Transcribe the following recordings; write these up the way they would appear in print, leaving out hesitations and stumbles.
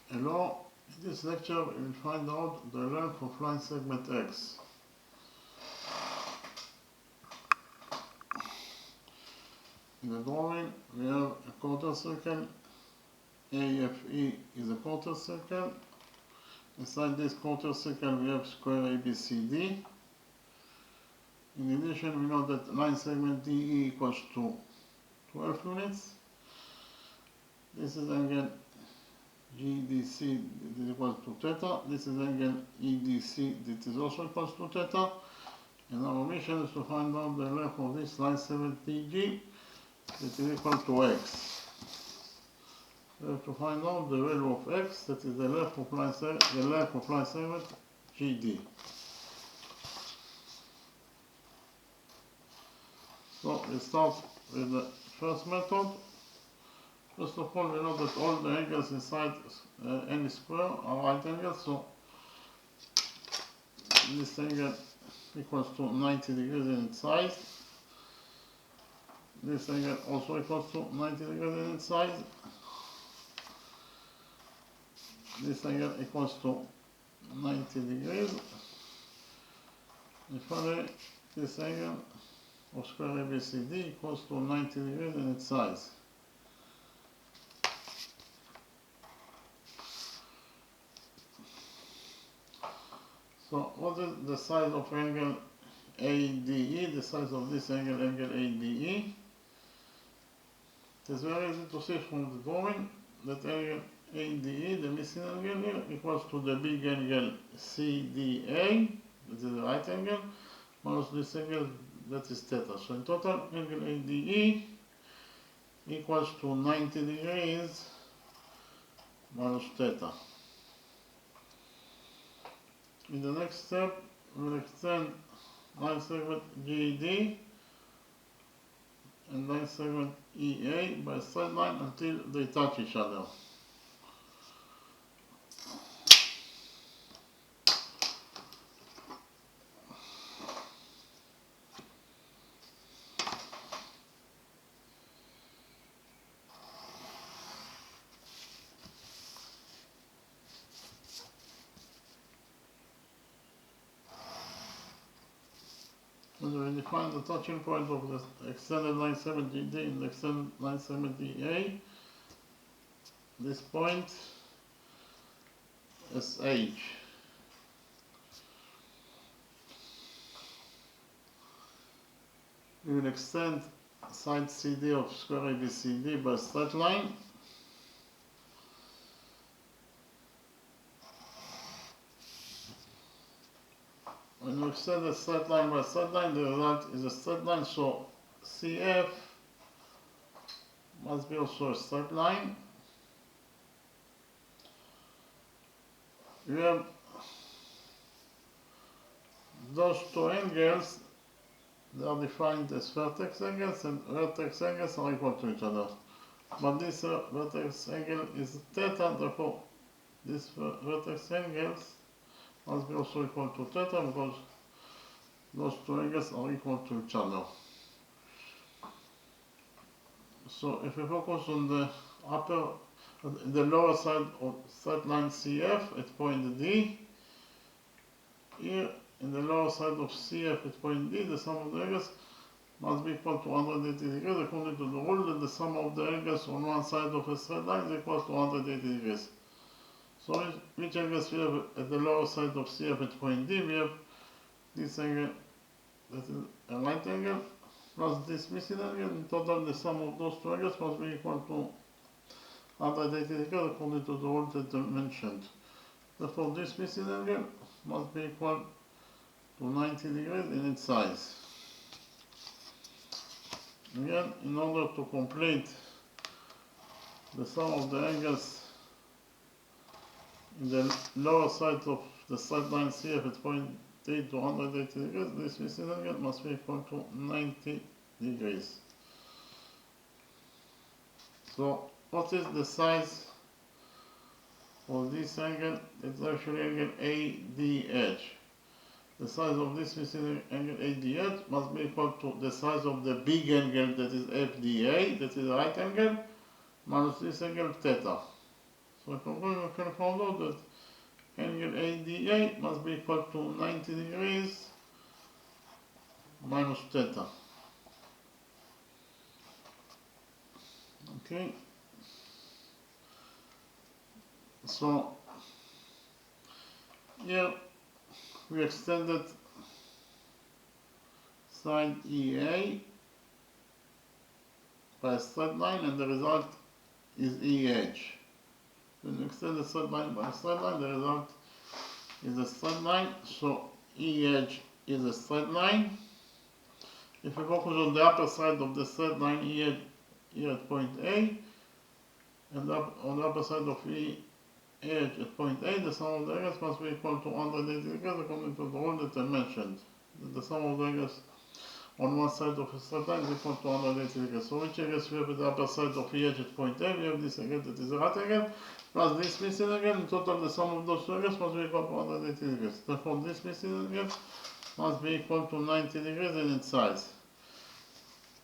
Hello, in this lecture we will find out the length of line segment X. In the drawing we have a quarter circle, AFE is a quarter circle. Inside this quarter circle we have square ABCD. In addition we know that line segment DE equals to 12 units. This is angle GDC that is equal to theta. This is angle EDC that is also equal to theta. And our mission is to find out the length of this line segment DG that is equal to X. We have to find out the value of X, that is the length of line segment GD. So we start with the first method. First of all, we know that all the angles inside any square are right angles, so this angle equals to 90 degrees in its size. This angle also equals to 90 degrees in its size. This angle equals to 90 degrees. And finally, this angle of square ABCD equals to 90 degrees in its size. So what is the size of angle ADE, the size of this angle ADE? It is very easy to see from the drawing that angle ADE, the missing angle here, equals to the big angle CDA, that is the right angle, minus this angle that is theta. So in total, angle ADE equals to 90 degrees minus theta. In the next step, we will extend line segment GD and line segment EA by a straight line until they touch each other. And we define the touching point of the extended line segment GD and the extended line segment EA. This point is H. We will extend side CD of square ABCD by a straight line. When we extend a straight line by a straight line, the result is a straight line, so CF must be also a straight line. We have those two angles, they are defined as vertex angles, and vertex angles are equal to each other. But this vertex angle is theta, therefore this vertex angles must be also equal to theta because those two angles are equal to each other. So if we focus on the lower side of straight line CF at point D, here in the lower side of CF at point D, the sum of the angles must be equal to 180 degrees according to the rule that the sum of the angles on one side of a straight line is equal to 180 degrees. So which angles we have at the lower side of CF at point D? We have this angle, that is a right angle, plus this missing angle. In total, the sum of those two angles must be equal to 180 degrees according to the rule that I mentioned. Therefore, this missing angle must be equal to 90 degrees in its size. Again, in order to complete the sum of the angles in the lower side of the straight line CF at point D to 180 degrees, this missing angle must be equal to 90 degrees. So, what is the size of this angle? It's actually angle ADH. The size of this missing angle ADH must be equal to the size of the big angle that is FDA, that is the right angle, minus this angle theta. So in conclusion, we can find out that angle ADA must be equal to 90 degrees minus theta. Okay. So here we extended side EA by a straight line, and the result is EH. When you extend the straight line by a straight line, the result is a straight line, so EH is a straight line. If we focus on the upper side of the straight line EH here at point A, and on the upper side of EH at point A, the sum of the areas must be equal to 180 degrees according to the rule that I mentioned. The sum of the areas on one side of a straight line is equal to 180 degrees. So which areas we have at the upper side of EH at point A? We have this angle that is a right angle, plus this missing angle. In total, the sum of those two angles must be equal to 180 degrees. Therefore, this missing angle must be equal to 90 degrees in its size.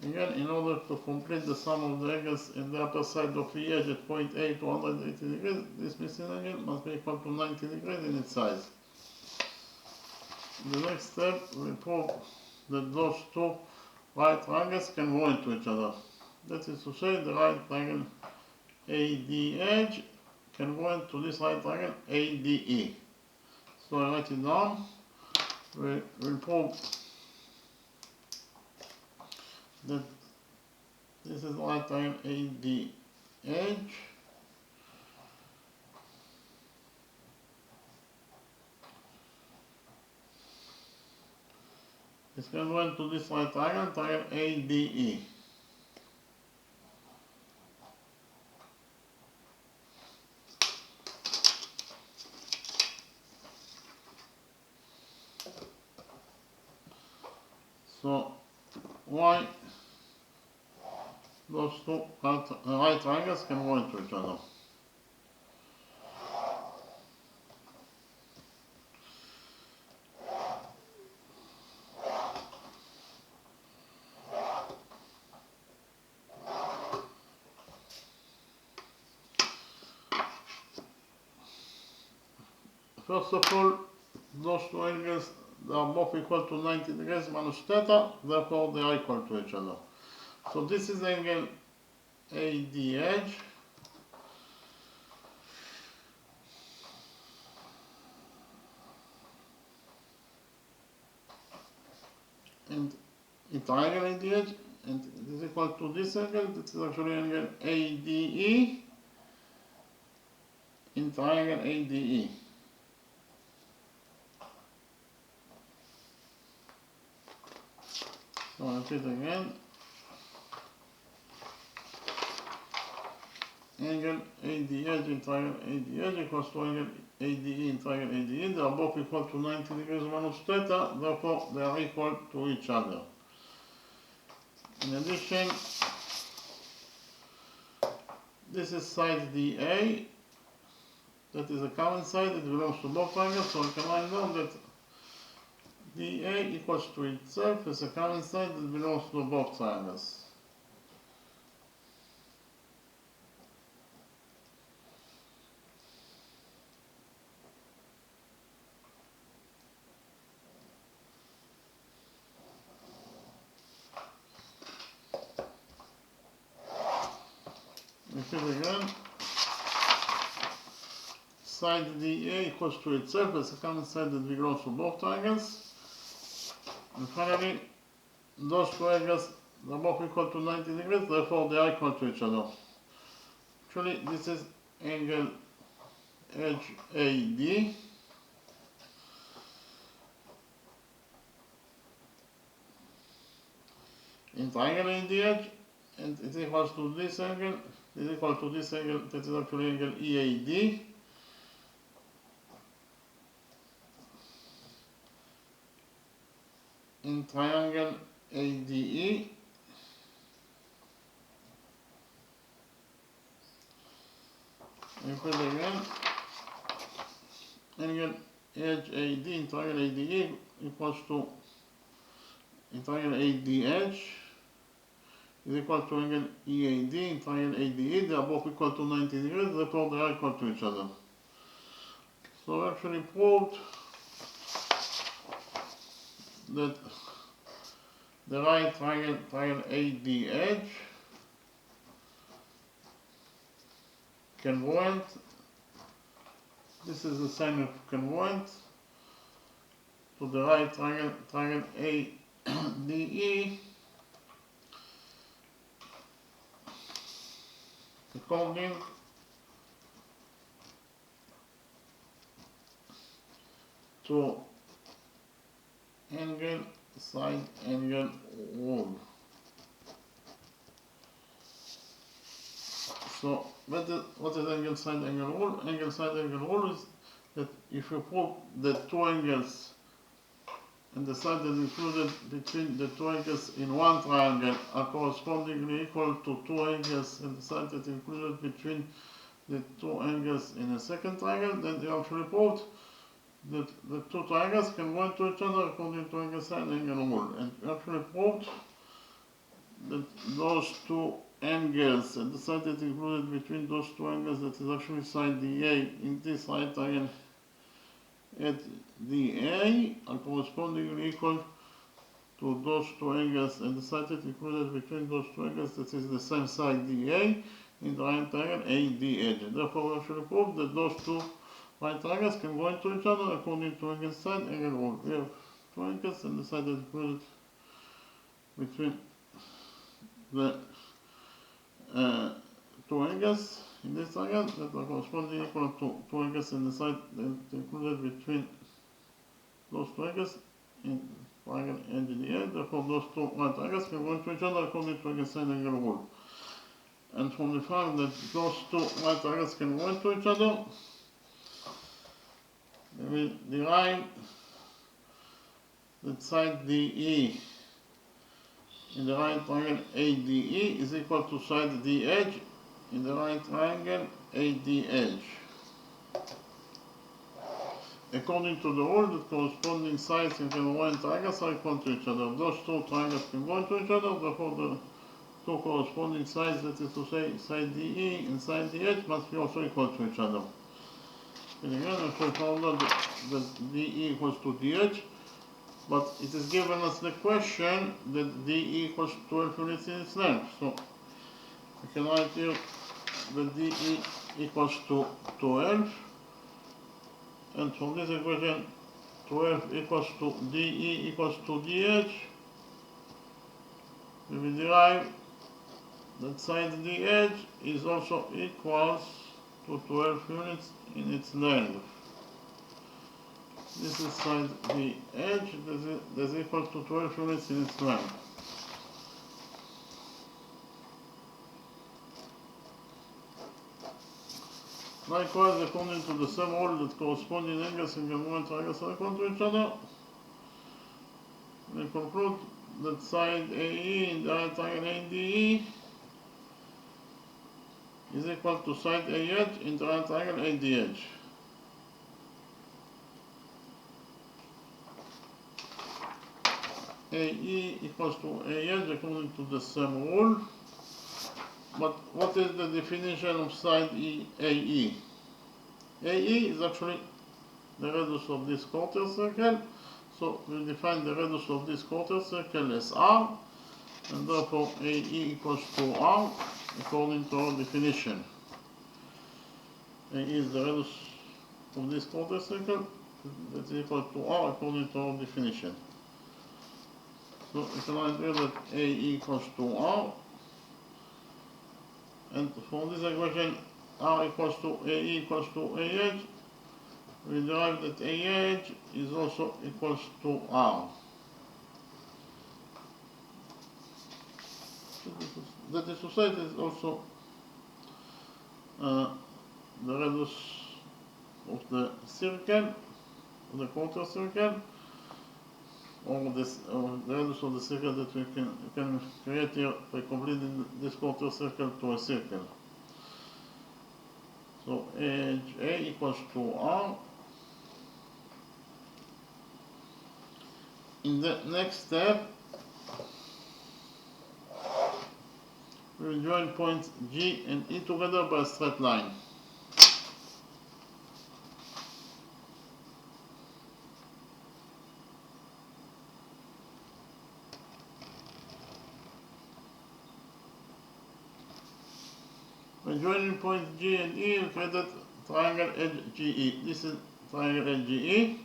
Again, in order to complete the sum of the angles in the upper side of the edge at point A to 180 degrees, this missing angle must be equal to 90 degrees in its size. In the next step, we prove that those two right triangles can go into each other. That is to say, the right triangle ADH can go into this right triangle ADE. So I write it down. We will prove that this is right triangle ADH. It's going to go into this right triangle, triangle ADE. So why those two right triangles can go into each other? First of all, those two angles are both equal to 90 degrees minus theta, therefore they are equal to each other. So this is angle ADH, and in triangle ADH, and it is equal to this angle, this is actually angle ADE in triangle ADE. So I'll repeat again. Angle ADH in triangle ADH equals to angle ADE in triangle ADE. They are both equal to 90 degrees minus theta, therefore they are equal to each other. In addition, this is side DA, that is a common side, it belongs to both triangles, so we can write down that DA equals to itself as a common side that belongs to both triangles. Repeat again. Side DA equals to itself as a common side that belongs to both triangles. And finally, those two angles are both equal to 90 degrees, therefore they are equal to each other. Actually, this is angle HAD. In triangle ADH, and it equals to this angle, is equal to this angle, that is actually angle EAD. In triangle ADE, repeat again, angle HAD in triangle ADE equals to in triangle ADH is equal to angle EAD in triangle ADE. They are both equal to 90 degrees, therefore they are equal to each other. So we actually proved that the right triangle ADH congruent. This is the sign of congruent to the right triangle ADE according to angle side angle rule. So what is angle side angle rule? Angle side angle rule is that if you prove that two angles and the side that is included between the two angles in one triangle are correspondingly equal to two angles and the side that is included between the two angles in a second triangle, then you actually proved that the two triangles can go into each other according to angle side angle rule. And you actually proved that those two angles and the side that is included between those two angles, that is actually side DA in this right triangle at DA, are correspondingly equal to those two angles and the side that is included between those two angles, that is the same side DA in the right triangle ADH. Therefore we actually prove that those two right triangles can go into each other according to angle side angle rule. We have two angles and the side that is included between the two angles in this triangle that are corresponding equal to two angles in the side that is included between those two angles in triangle NGDA. Therefore those two right triangles can go into each other according to angle side angle rule. And from the fact that those two right triangles can go into each other, we will derive that side DE in the right triangle ADE is equal to side DH in the right triangle ADH. According to the rule that corresponding sides in congruent triangles are equal to each other. Those two triangles can go into each other, therefore the two corresponding sides, that is to say side DE and side DH, must be also equal to each other. And again, we found out that DE equals to DH, but it is given us the question that DE equals 12 units in its length. So we can write here that DE equals to 12, and from this equation 12 equals to DE equals to DH, we will derive that side DH is also equals to 12 units in its length. This is side DH that is equal to 12 units in its length. Likewise, according to the same rule that corresponding angles in congruent triangles are equal to each other, we conclude that side AE in the right triangle ADE is equal to side AH in the right triangle ADH. AE equals to AH according to the same rule. But what is the definition of side AE? AE is actually the radius of this quarter circle. So we define the radius of this quarter circle as R, and therefore AE equals to R according to our definition. AE is the radius of this quarter circle that is equal to R according to our definition. So we can write here that AE equals to R, and from this equation R equals to AE equals to AH, we derive that AH is also equals to R. That is to say, it is also the radius of the circle, of the quarter circle, or the radius of the circle that we can create here by completing this quarter circle to a circle. So AHA equals to R. In the next step, we will join points G and E together by a straight line. By joining points G and E, we created triangle edge GE. This is triangle edge GE.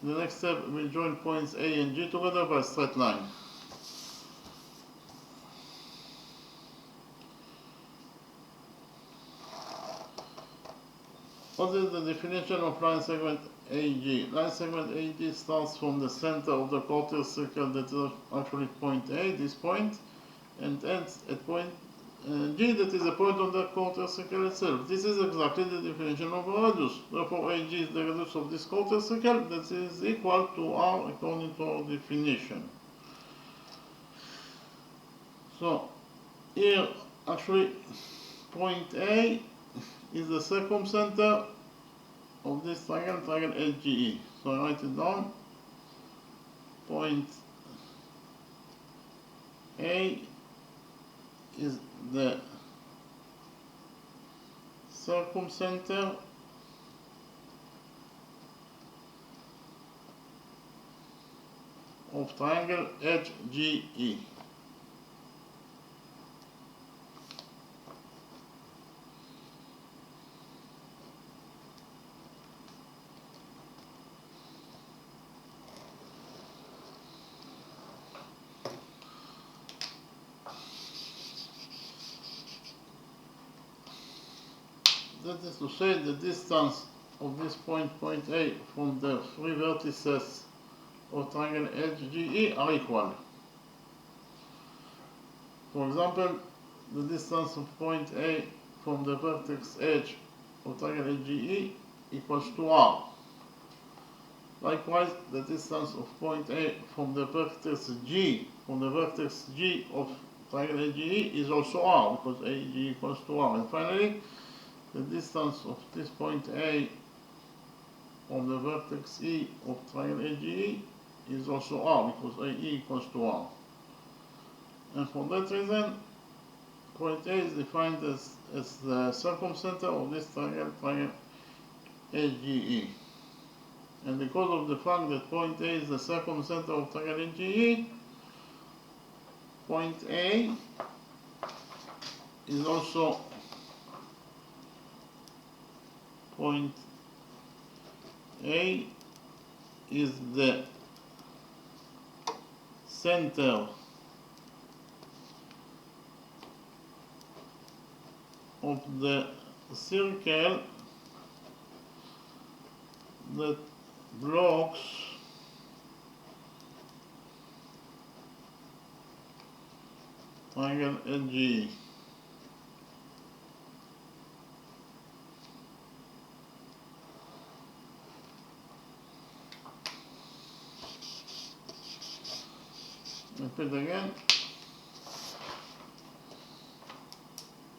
The next step, we'll join points A and G together by a straight line. What is the definition of line segment AG? Line segment AG starts from the center of the quarter circle that is actually point A, this point, and ends at point G, that is a point on the quarter circle itself. This is exactly the definition of a radius. Therefore, AG is the radius of this quarter circle that is equal to R according to our definition. So, here, actually, point A is the circumcenter of this triangle, triangle AGE. So I write it down. Point A is the circumcenter of triangle HGE. That is to say, the distance of this point A, from the three vertices of triangle HGE are equal. For example, the distance of point A from the vertex edge of triangle HGE equals to R. Likewise, the distance of point A from the vertex G of triangle HGE is also R, because AG equals to R. And finally, the distance of this point A from the vertex E of triangle AGE is also R, because AE equals to R. And for that reason, point A is defined as the circumcenter of this triangle, triangle AGE. And because of the fact that point A is the circumcenter of triangle AGE, point A is also point A is the center of the circle that blocks triangle AGE. Repeat again.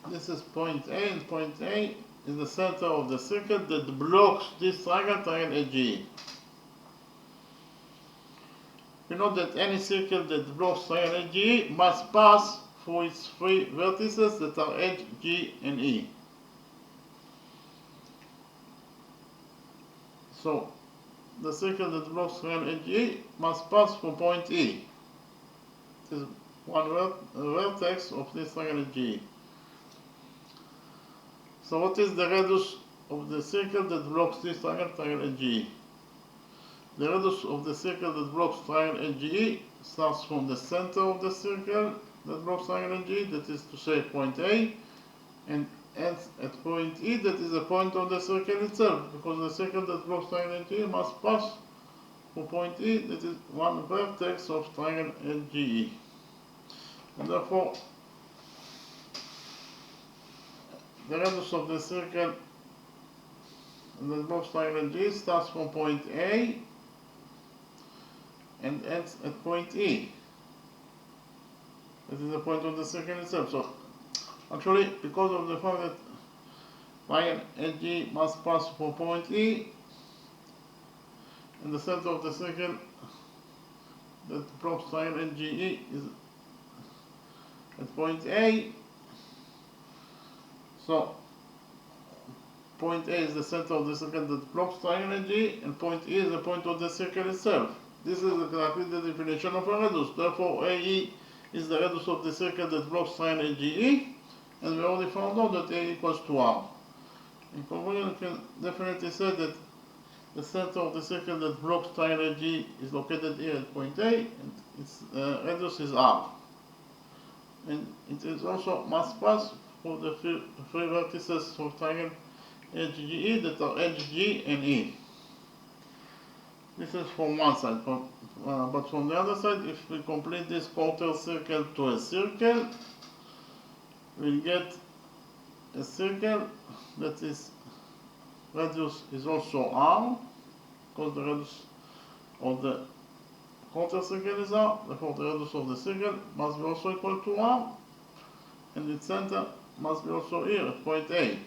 This is point A, and point A is the center of the circle that blocks this triangle, triangle AGE. We know that any circle that blocks triangle AGE must pass through its three vertices that are H, G, and E. So, the circle that blocks triangle AGE must pass from point E. This is one vertex of this triangle AGE. So what is the radius of the circle that blocks this triangle, triangle AGE? The radius of the circle that blocks triangle AGE starts from the center of the circle that blocks triangle AGE, that is to say point A, and ends at point E, that is a point on the circle itself, because the circle that blocks triangle AGE must pass from point E, that is one vertex of triangle AGE. And therefore, the radius of the circle that blocks triangle AGE starts from point A and ends at point E. That is the point on the circle itself. So, actually, because of the fact that triangle AGE must pass from point E, and the center of the circle that blocks triangle AGE is at point A. So point A is the center of the circle that blocks triangle G, and point E is the point of the circle itself. This is exactly the definition of a radius. Therefore, AE is the radius of the circle that blocks triangle GE, and we already found out that A equals to R. In conclusion, we can definitely say that the center of the circle that blocks triangle G is located here at point A, and its radius is R. And it is also must pass for the three vertices of triangle HGE that are HG and E. This is from one side, but from the other side, if we complete this quarter circle to a circle, we'll get a circle that is radius is also R, because the radius of the quarter circle is R, therefore the radius of the circle must be also equal to R, and its center must be also here at point A.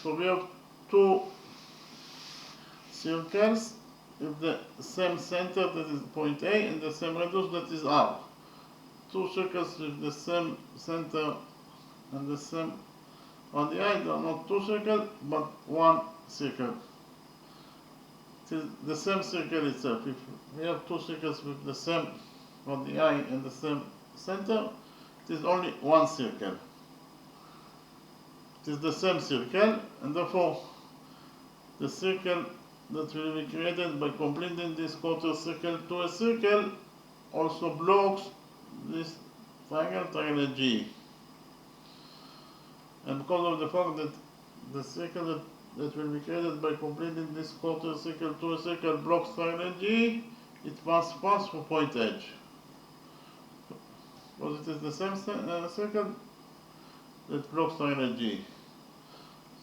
So we have two circles with the same center, that is point A, and the same radius, that is R. Two circles with the same center and the same radii, they are not two circles but one circle. It is the same circle itself. If we have two circles with the same radii and the same center, it is only one circle. It is the same circle, and therefore the circle that will be created by completing this quarter circle to a circle also blocks this triangle G. And because of the fact that the circle that will be created by completing this quarter circle to a circle blocks triangle G, it must pass through point H. Because it is the same circle that blocks triangle G.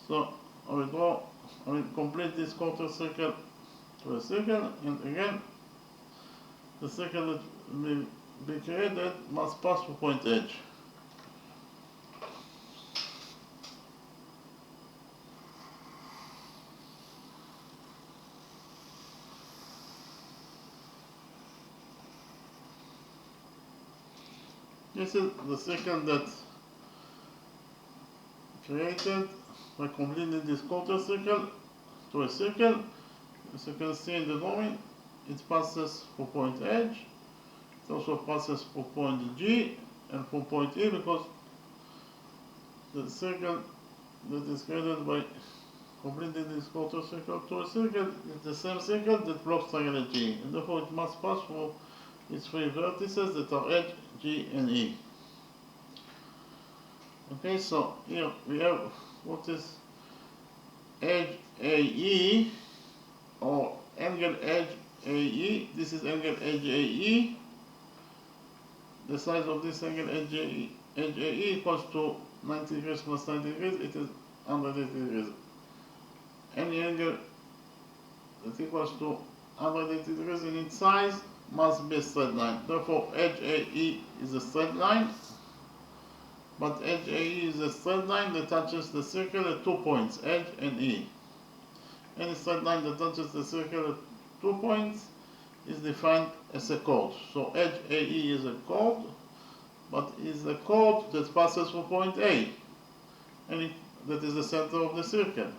So I will complete this quarter circle to a circle, and again the circle that will be created must pass through point H. This is the circle that created by completing this quarter circle to a circle. As you can see in the drawing, it passes through point H, it also passes through point G and from point E, because the circle that is created by completing this quarter circle to a circle is the same circle that blocks triangle G, and therefore it must pass through its three vertices that are H, G and E. Okay, so here we have what is edge AE, or angle edge AE. This is angle edge AE. The size of this angle edge AE equals to 90 degrees plus 90 degrees. It is 180 degrees. Any angle that equals to 180 degrees in its size must be a straight line. Therefore, edge AE is a straight line. But edge AE is a straight line that touches the circle at 2 points, edge and E. Any straight line that touches the circle at 2 points is defined as a chord. So edge AE is a chord, but is a chord that passes through point A, and that is the center of the circle.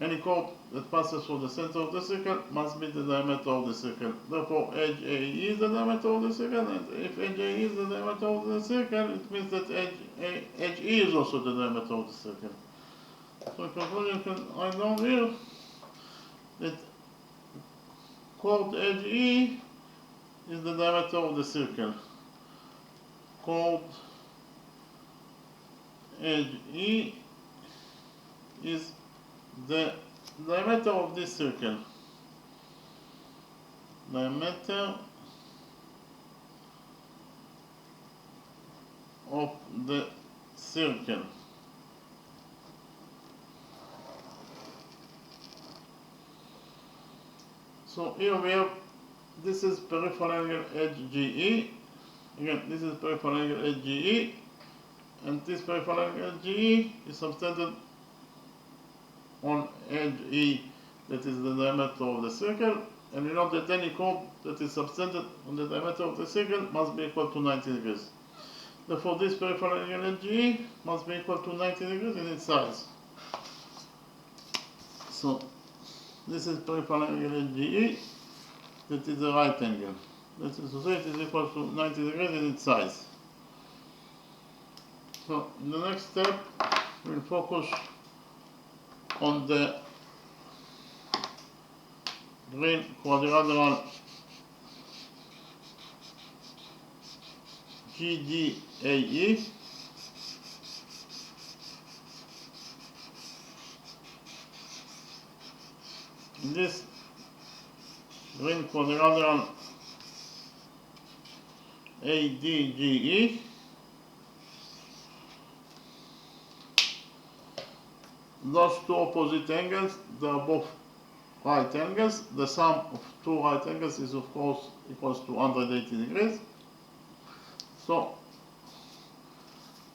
Any chord that passes through the center of the circle must be the diameter of the circle. Therefore, edge AE is the diameter of the circle, and if edge AE is the diameter of the circle, it means that edge E is also the diameter of the circle. So in conclusion, you can write down here that chord edge E is the diameter of the circle. Chord edge E is the diameter of this circle. Diameter of the circle. So here we have, this is peripheral angle edge GE. Again, this is peripheral angle edge GE, and this peripheral angle GE is subtended on edge E, that is the diameter of the circle, and we know that any chord that is subtended on the diameter of the circle must be equal to 90 degrees. Therefore, this peripheral element GE must be equal to 90 degrees in its size. So, this is peripheral element GE, that is a right angle. That is to say, it is equal to 90 degrees in its size. So, in the next step, we'll focus on the green quadrilateral GDAE. In this green quadrilateral ADGE, those two opposite angles, they are both right angles. The sum of two right angles is of course equals to 180 degrees. So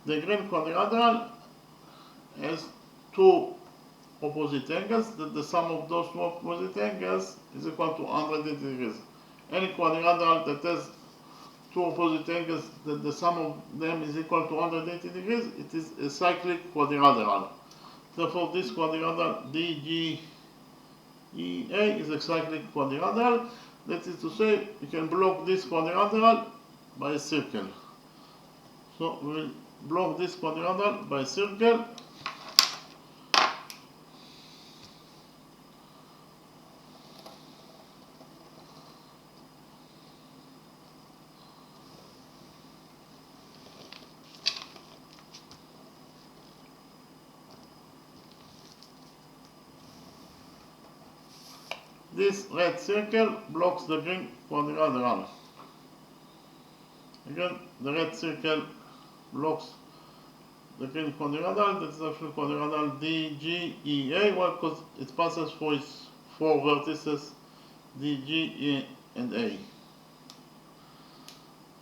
the green quadrilateral has two opposite angles, that the sum of those two opposite angles is equal to 180 degrees. Any quadrilateral that has two opposite angles, that the sum of them is equal to 180 degrees, it is a cyclic quadrilateral. Therefore, this quadrilateral DGEA is a cyclic quadrilateral. That is to say, you can block this quadrilateral by a circle. So we will block this quadrilateral by a circle. This red circle blocks the green quadrilateral. Again, the red circle blocks the green quadrilateral. That is actually quadrilateral DGEA. Why? Because it passes through its four vertices DG, E, and A.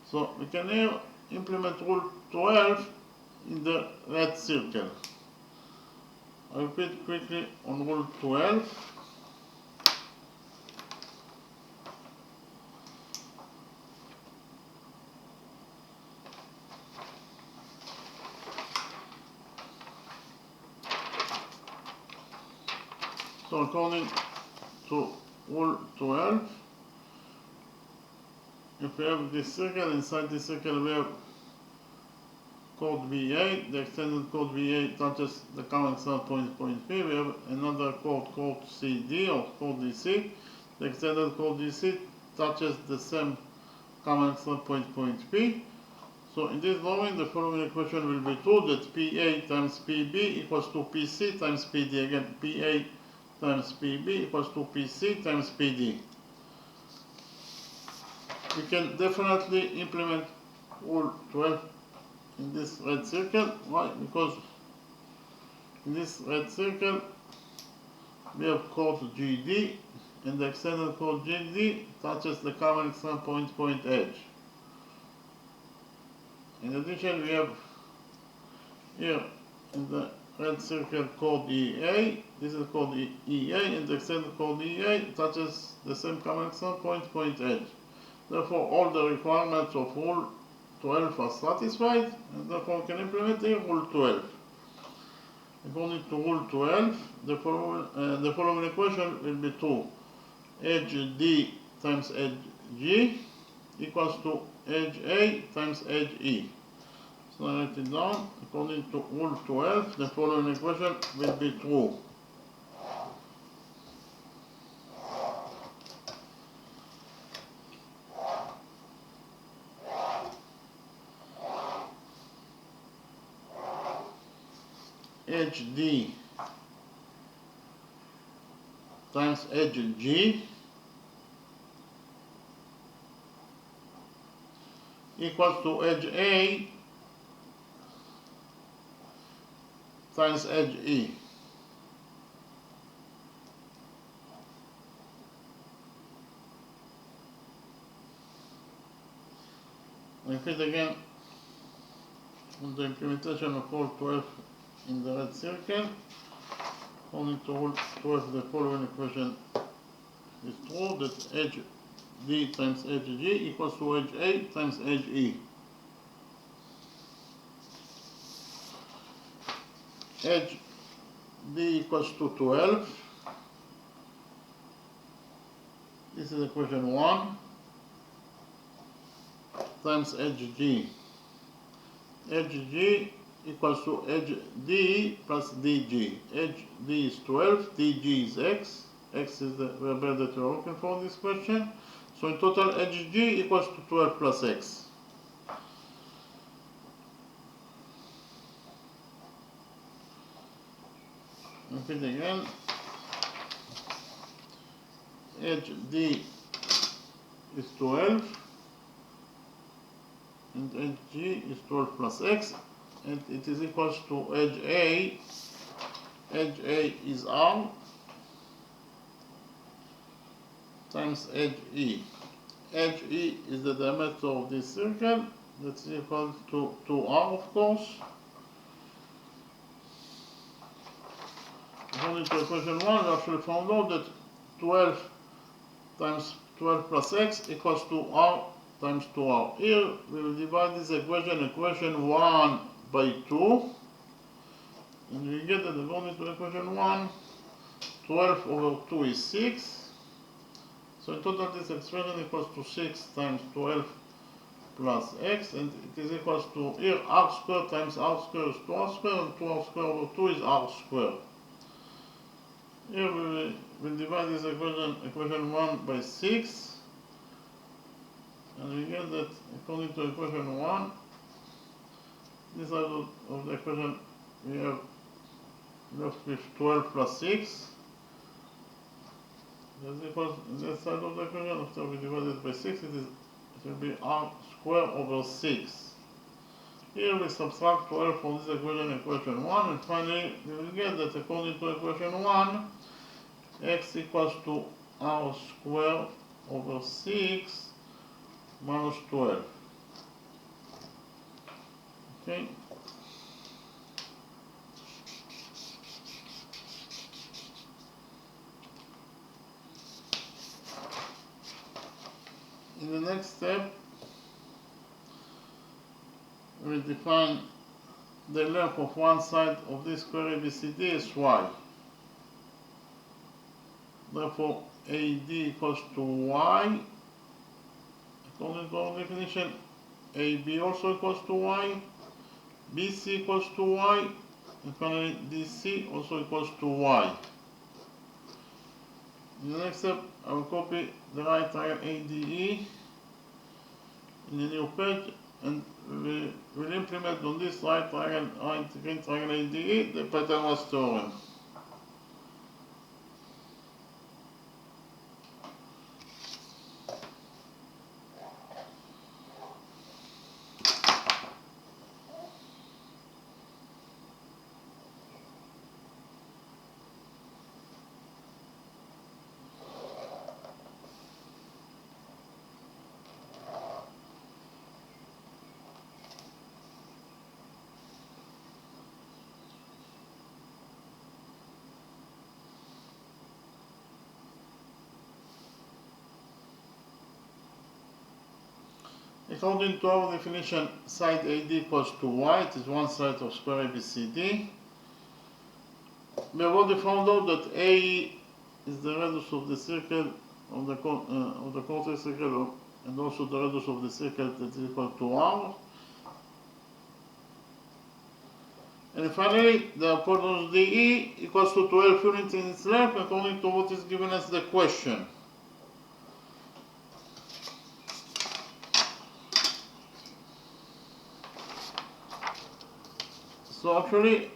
So we can here implement rule 12 in the red circle. I repeat quickly on rule 12. So according to rule 12, if we have this circle, inside this circle we have chord VA, the extended chord VA touches the common start point P, we have another chord CD or chord DC, the extended chord DC touches the same common start point P. So in this drawing, the following equation will be true, that PA times PB equals to PC times PD. Again, PA times PB equals to PC times PD. We can definitely implement rule 12 in this red circle. Why? Because in this red circle we have chord GD, and the extended chord GD touches the common external point edge. In addition, we have here in the red circle chord EA. This is called EA, and the extended chord EA touches the same common external point edge. Therefore, all the requirements of rule 12 are satisfied, and therefore we can implement here rule 12. According to rule 12, the following equation will be true. Edge D times edge G equals to edge A times edge E. So I write it down. According to rule 12, the following equation will be true. Edge D times edge G equals to edge A times edge E. Repeat again on the implementation of rule 12 in the red circle. According to rule 12, the following equation is true, that edge D times edge G equals to edge A times edge E. edge D equals to 12. This is equation 1 times edge G. Edge G equals to edge D plus DG. Edge D is 12, DG is X. X is the variable that we're looking for in this question. So in total, edge G equals to 12 plus X. Repeat again. Edge D is 12 and edge G is 12 plus X, and it is equals to edge A. Edge A is R times edge E. Edge E is the diameter of this circle. That's equal to 2R, of course. According to equation 1, we actually found out that 12 times 12 plus X equals to R times 2R. Here we will divide this equation 1 by 2, and we get that according to equation 1, 12 over 2 is 6. So in total this expression equals to 6 times 12 plus X, and it is equals to, here R squared times R squared is 2R squared, and 2R squared over 2 is R squared. Here we will divide this equation 1 by 6, and we get that according to equation 1, this side of the equation we have left with 12 plus 6. That's equals this side of the equation. After we divide it by 6, it will be R squared over 6. Here we subtract 12 from this equation 1, and finally we will get that according to equation 1, X equals to R squared over 6 minus 12. Okay. In the next step, we will define the length of one side of this square ABCD as y. Therefore, AD equals to y. According to our definition, AB also equals to y, BC equals to y, and finally DC also equals to y. In the next step, I will copy the right triangle ADE in the new page, and we will implement on this right green triangle ADE the Pythagoras theorem. According to our definition, side AD equals to y. It is one side of square ABCD. We have already found out that AE is the radius of the circle of the quarter circle, and also the radius of the circle that is equal to R. And finally, the hypotenuse DE equals to 12 units in its length, according to what is given as the question. So actually,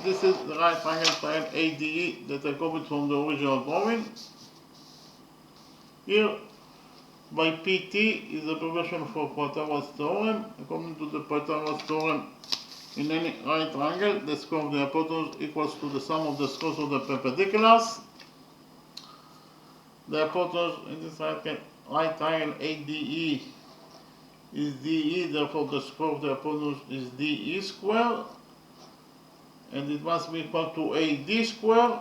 this is the right triangle ADE that I copied from the original drawing. Here, by PT is the abbreviation for Pythagoras theorem. According to the Pythagoras theorem, in any right triangle, the square of the hypotenuse equals to the sum of the squares of the perpendiculars. The hypotenuse in this right triangle ADE is DE, therefore the square of the hypotenuse is DE squared, and it must be equal to AD squared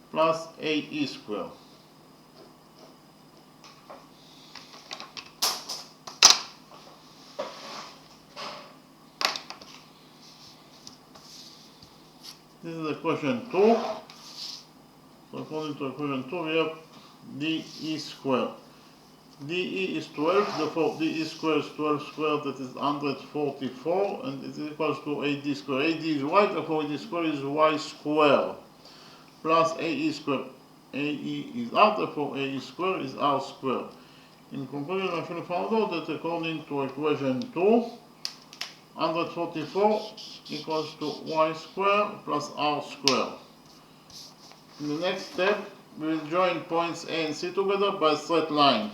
plus AE squared. This is equation 2. So according to equation 2, we have dE squared. dE is 12, therefore dE squared is 12 squared, that is 144, and it is equals to AD squared. AD is y, therefore AD squared is y squared, plus AE squared. AE is r, therefore AE squared is r squared. In conclusion, I should found out that according to equation 2, 144 equals to y squared plus r squared. In the next step, we will join points A and C together by a straight line.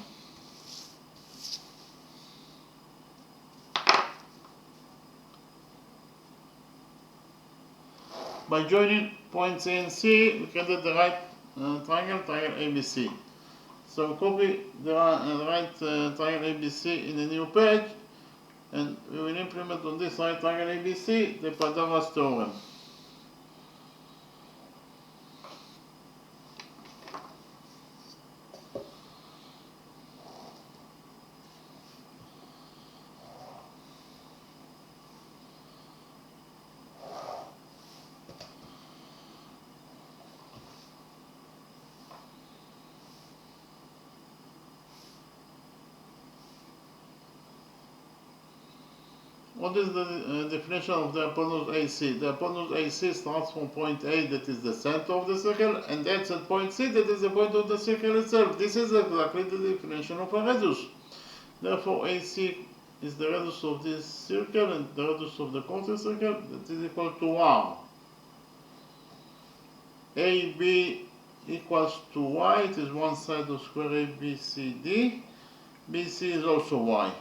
By joining points A and C, we can get the right triangle ABC. So copy the right triangle ABC in a new page, and we will implement on this right triangle ABC the Pythagoras theorem. What is the definition of the hypotenuse AC? The hypotenuse AC starts from point A, that is the center of the circle, and ends at point C, that is the point of the circle itself. This is exactly the definition of a radius. Therefore, AC is the radius of this circle, and the radius of the concentric circle, that is equal to R. AB equals to Y, it is one side of square ABCD. BC is also Y.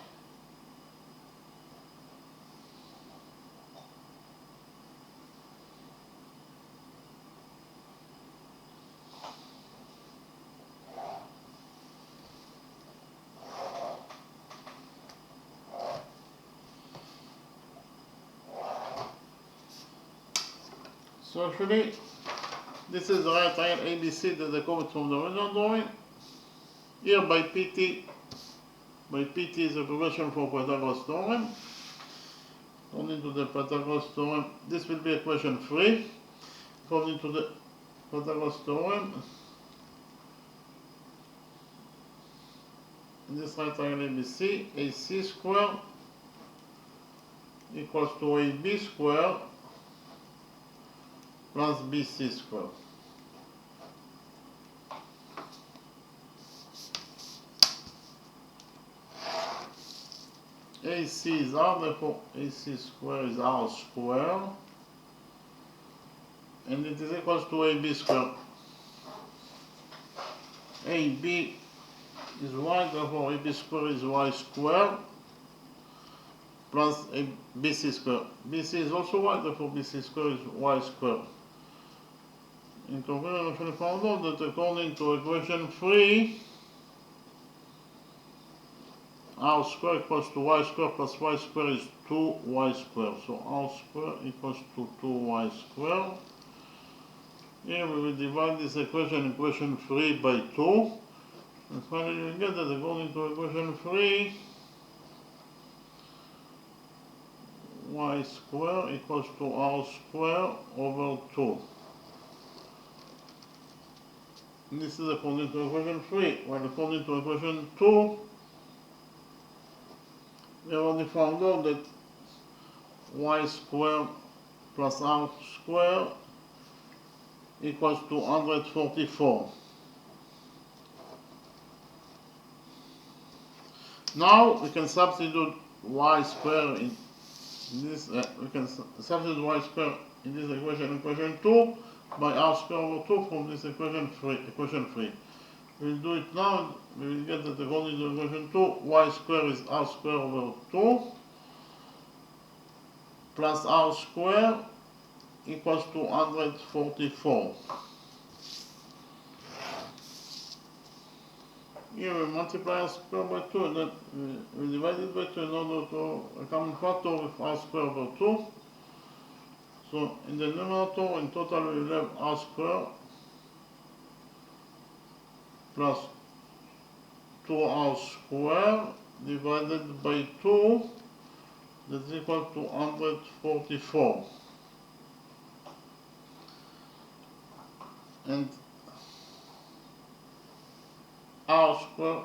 So actually, this is the right triangle ABC that I copied from the original drawing. Here by PT is a progression for Pythagoras theorem. According to the Pythagoras theorem, this will be equation 3. According to the Pythagoras theorem, in this right triangle ABC, AC squared equals to AB squared plus BC squared. AC is R, therefore AC squared is R squared, and it is equals to AB squared. AB is Y, therefore AB squared is Y squared plus BC squared. BC is also Y, therefore BC squared is Y squared. In conclusion, I should found out that according to equation 3, R squared equals to Y squared plus Y squared is 2Y squared. So R squared equals to 2Y squared. Here we will divide this equation 3 by 2. And finally we get that according to equation 3, Y squared equals to R squared over 2. And this is according to equation 3. While according to equation 2, we already found out that Y squared plus R squared equals to 144. Now we can substitute Y squared in this. We can substitute Y squared in this equation 2 by R squared over 2 from this equation 3. We'll do it now. We will get that according to equation 2, Y squared is R squared over 2 plus R squared equals to 144. Here we multiply R squared by 2, and then we divide it by 2 in order to a common factor with R squared over 2. So in the numerator, in total we will have R squared plus 2R squared divided by 2, that's equal to 144. and r square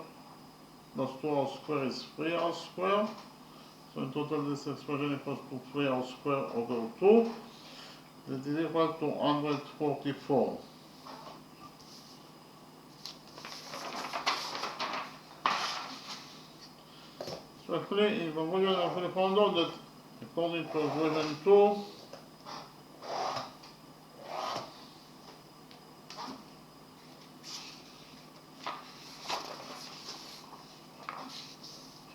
plus 2r square is 3r square. So in total this expression equals to 3r square over 2. That is equal to 144. So actually, in conclusion, I found out that according to equation 2,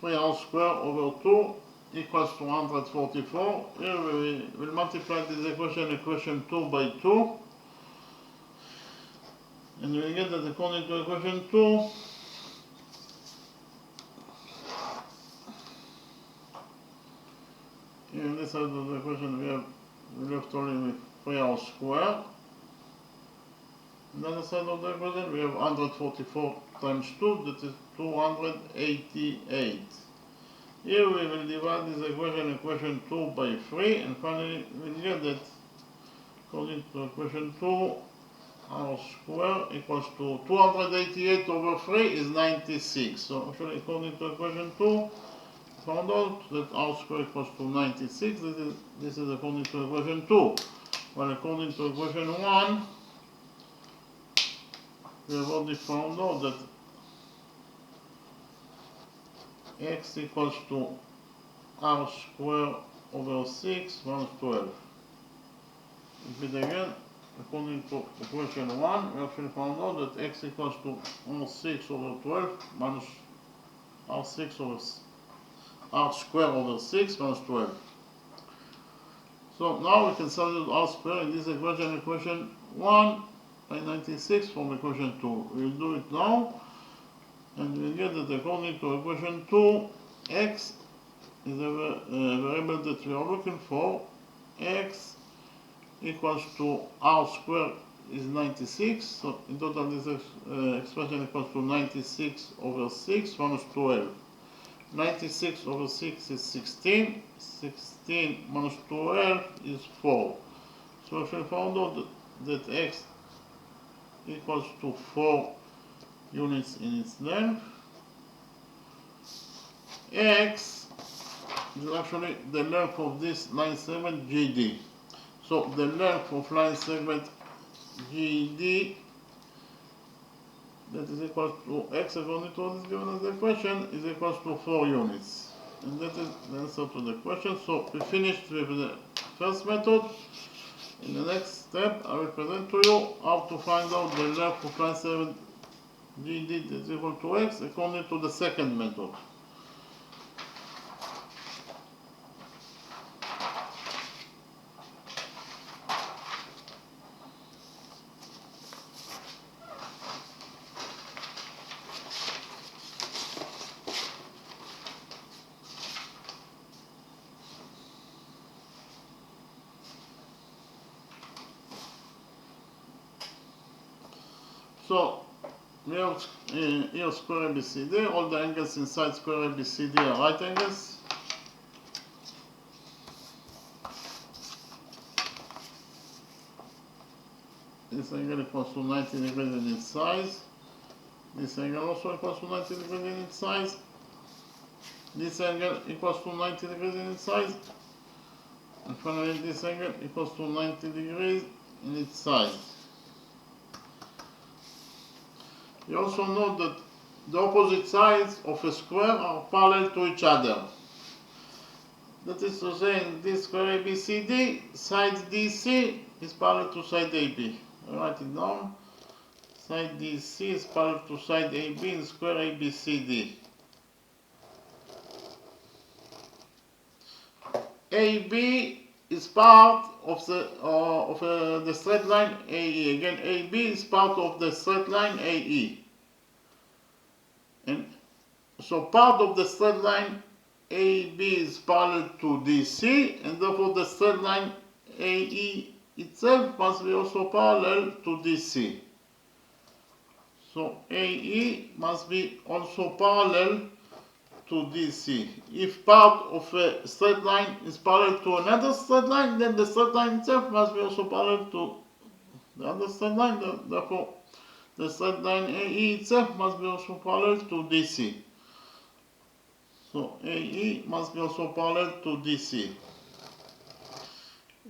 three r square over 2 equals to 144. Here we will multiply this equation 2 by 2. And we will get that according to equation 2, in this side of the equation we left only with 3r square. On the other side of the equation we have 144 times 2, that is 288. Here we will divide this equation 2 by 3, and finally we will get that according to equation 2, r square equals to 288 over 3 is 96. So actually according to equation 2, found out that r square equals to 96. This is according to equation 2. Well, according to equation 1, we have already found out that x equals to r square over 6 minus 12. Repeat again, according to equation 1, we actually found out that x equals to r6 over 12 minus r6 over r square over 6 minus 12. So now we can substitute r square in this equation 1 by 96 from equation 2. We will do it now, and we will get that according to equation 2, x is a variable that we are looking for. X equals to r square is 96, so in total this expression equals to 96 over 6 minus 12. 96 over 6 is 16, 16 minus 12 is 4. So if we found out that x equals to 4 units in its length, x is actually the length of this line segment GD. So the length of line segment GD, that is equal to x according to what is given as the question, is equal to 4 units. And that is the answer to the question. So we finished with the first method. In the next step, I will present to you how to find out the length of line segment GD is equal to x according to the second method. So we have here square ABCD. All the angles inside square ABCD are right angles. This angle equals to 90 degrees in its size. This angle also equals to 90 degrees in its size. This angle equals to 90 degrees in its size. And finally this angle equals to 90 degrees in its size. You also know that the opposite sides of a square are parallel to each other. That is to say, in this square ABCD, side DC is parallel to side AB. I write it down. Side DC is parallel to side AB in square ABCD. AB is part of the straight line AE. Again, AB is part of the straight line AE. And so part of the straight line AB is parallel to DC, and therefore the straight line AE itself must be also parallel to DC. So AE must be also parallel to DC. If part of a straight line is parallel to another straight line, then the straight line itself must be also parallel to the other straight line. Therefore, the straight line AE itself must be also parallel to DC. So AE must be also parallel to DC.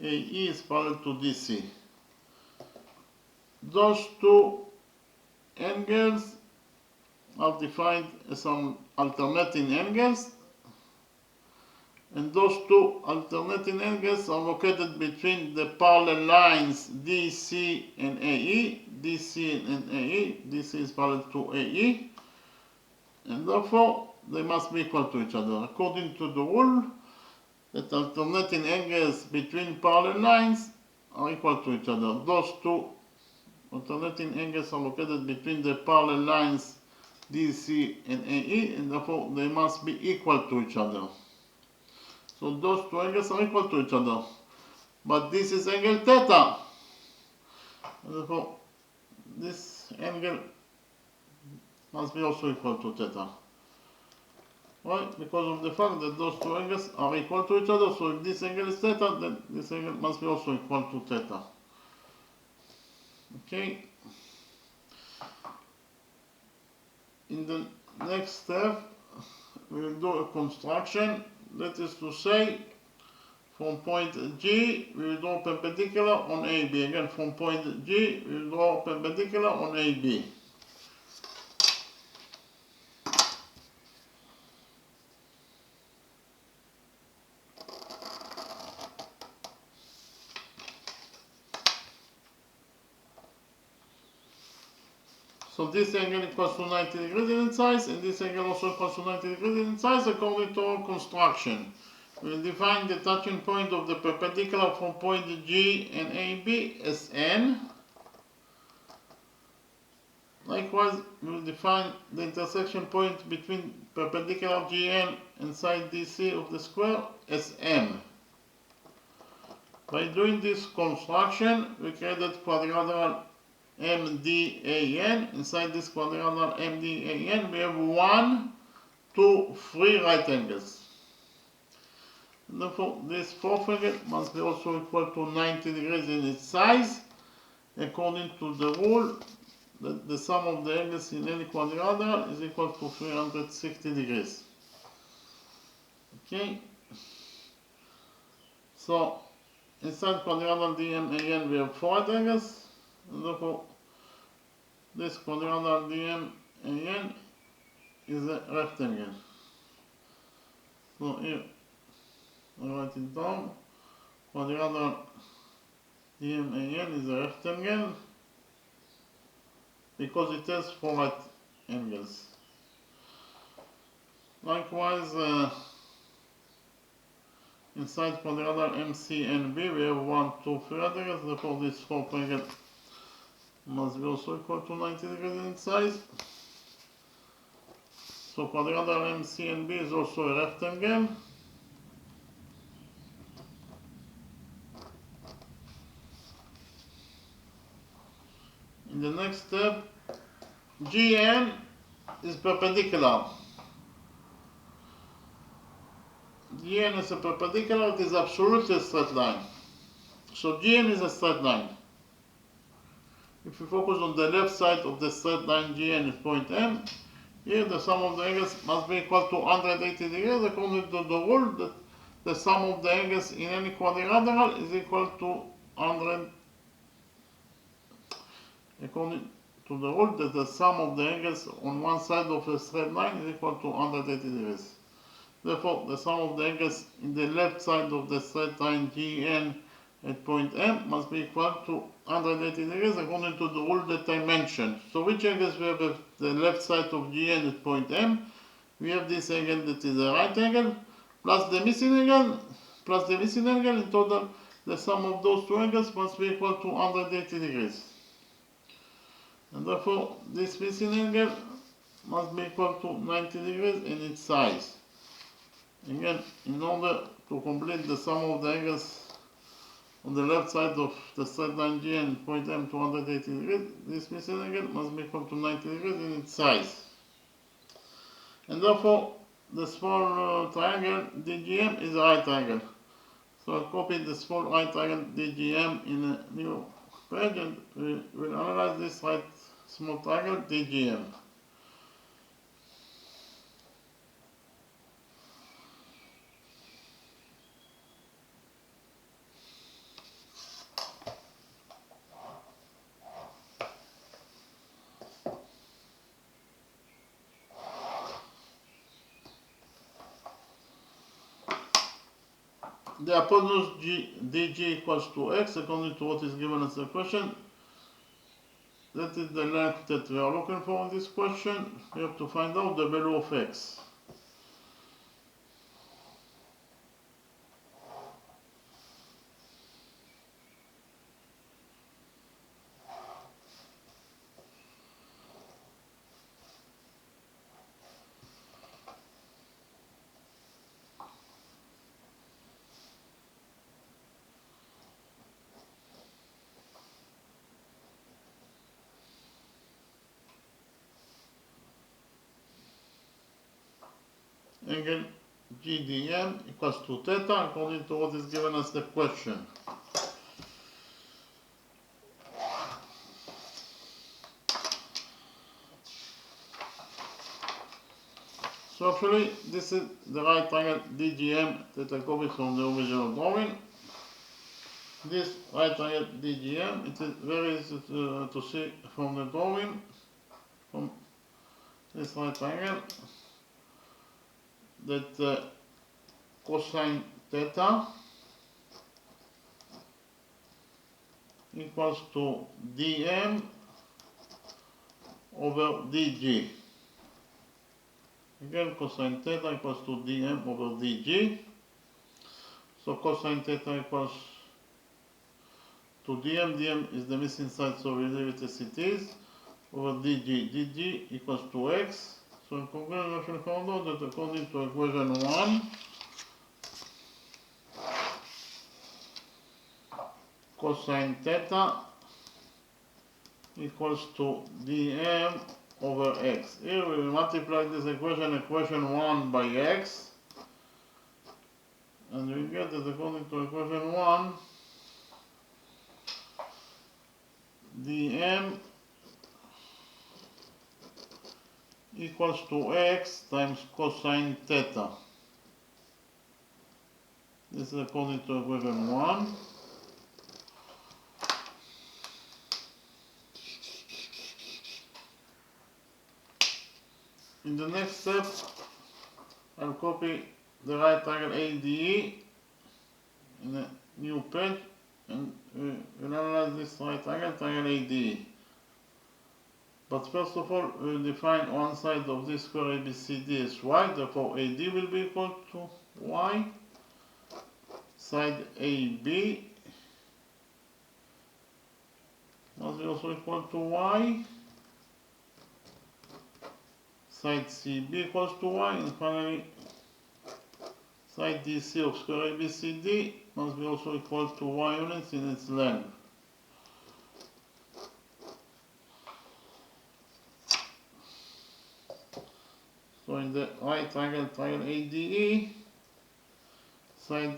AE is parallel to DC. Those two angles are defined as some alternating angles, and those two alternating angles are located between the parallel lines DC and AE. DC and AE. DC is parallel to AE, and therefore they must be equal to each other. According to the rule that alternating angles between parallel lines are equal to each other. Those two alternating angles are located between the parallel lines DC and AE, and therefore they must be equal to each other. So those two angles are equal to each other. But this is angle theta. And therefore this angle must be also equal to theta. Why? Because of the fact that those two angles are equal to each other. So if this angle is theta, then this angle must be also equal to theta. Okay. In the next step, we will do a construction. That is to say, from point G, we will draw perpendicular on AB. Again, from point G, we will draw perpendicular on AB. So this angle equals to 90 degrees in size, and this angle also equals to 90 degrees in size according to our construction. We will define the touching point of the perpendicular from point G and AB as N. Likewise, we will define the intersection point between perpendicular GN and side DC of the square as M. By doing this construction, we created quadrilateral MDAN. Inside this quadrilateral MDAN, we have 1, 2, 3 right angles. And therefore, this fourth angle must be also equal to 90 degrees in its size, according to the rule that the sum of the angles in any quadrilateral is equal to 360 degrees. Okay? So, inside quadrilateral DMAN, we have 4 right angles, and therefore, this quadrilateral DMAN is a rectangle. So here, I write it down. Quadrilateral DMAN is a rectangle because it has 4 right angles. Likewise, inside quadrilateral MCNB, we have 1, 2, 3 right angles. Therefore, this fourth angle must be also equal to 90 degrees in size. So quadrilateral MCNB is also a rectangle. In the next step, GN is perpendicular. GN is a perpendicular, it is absolutely a straight line. So GN is a straight line. If we focus on the left side of the straight line GN at point M, here the sum of the angles must be equal to 180 degrees according to the rule that the sum of the angles in any quadrilateral is equal to 100. According to the rule that the sum of the angles on one side of a straight line is equal to 180 degrees. Therefore, the sum of the angles in the left side of the straight line GN at point M must be equal to 180 degrees according to the rule that I mentioned. So which angles we have at the left side of GN at point M? We have this angle that is a right angle, plus the missing angle, in total, the sum of those two angles must be equal to 180 degrees. And therefore, this missing angle must be equal to 90 degrees in its size. Again, in order to complete the sum of the angles on the left side of the straight line GN point M to 180 degrees, this missing angle must be equal to 90 degrees in its size. And therefore, the small triangle DGM is a right angle. So I copied the small right angle DGM in a new page and we will analyze this right small triangle DGM. The hypotenuse DG equals to x according to what is given as the question. That is the length that we are looking for in this question. We have to find out the value of x. Angle GDM equals to theta according to what is given as the question. So actually this is the right triangle DGM that I copied from the original drawing. This right triangle DGM, it is very easy to see from the drawing, from this right triangle, that cosine theta equals to dm over dg. Again, cosine theta equals to dm over dg. So cosine theta equals to dm. dm is the missing side, so we leave it as it is, over dg. dg equals to x. So in conclusion, we shall find out that according to equation 1, cosine theta equals to dm over x. Here we will multiply this equation 1 by x, and we get that according to equation 1, dm equals to x times cosine theta. This is according to equation 1. In the next step, I'll copy the right triangle ADE in a new page and we'll analyze this right triangle, triangle ADE. But first of all, we'll define one side of this square ABCD as y, therefore AD will be equal to y. Side AB must be also equal to y. Side CB equals to y, and finally side DC of square ABCD must be also equal to y units in its length. So in the right triangle, triangle ADE, side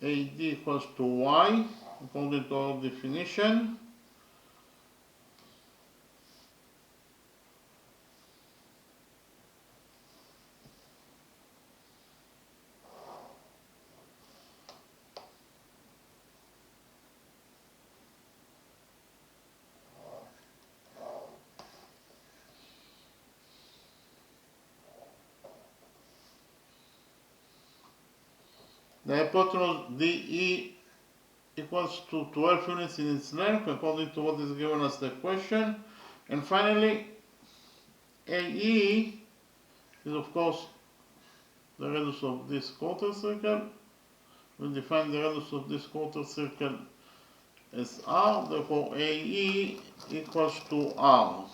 AD equals to y according to our definition. The hypotenuse DE equals to 12 units in its length according to what is given as the question. And finally, AE is of course the radius of this quarter circle. We'll define the radius of this quarter circle as R, therefore AE equals to R.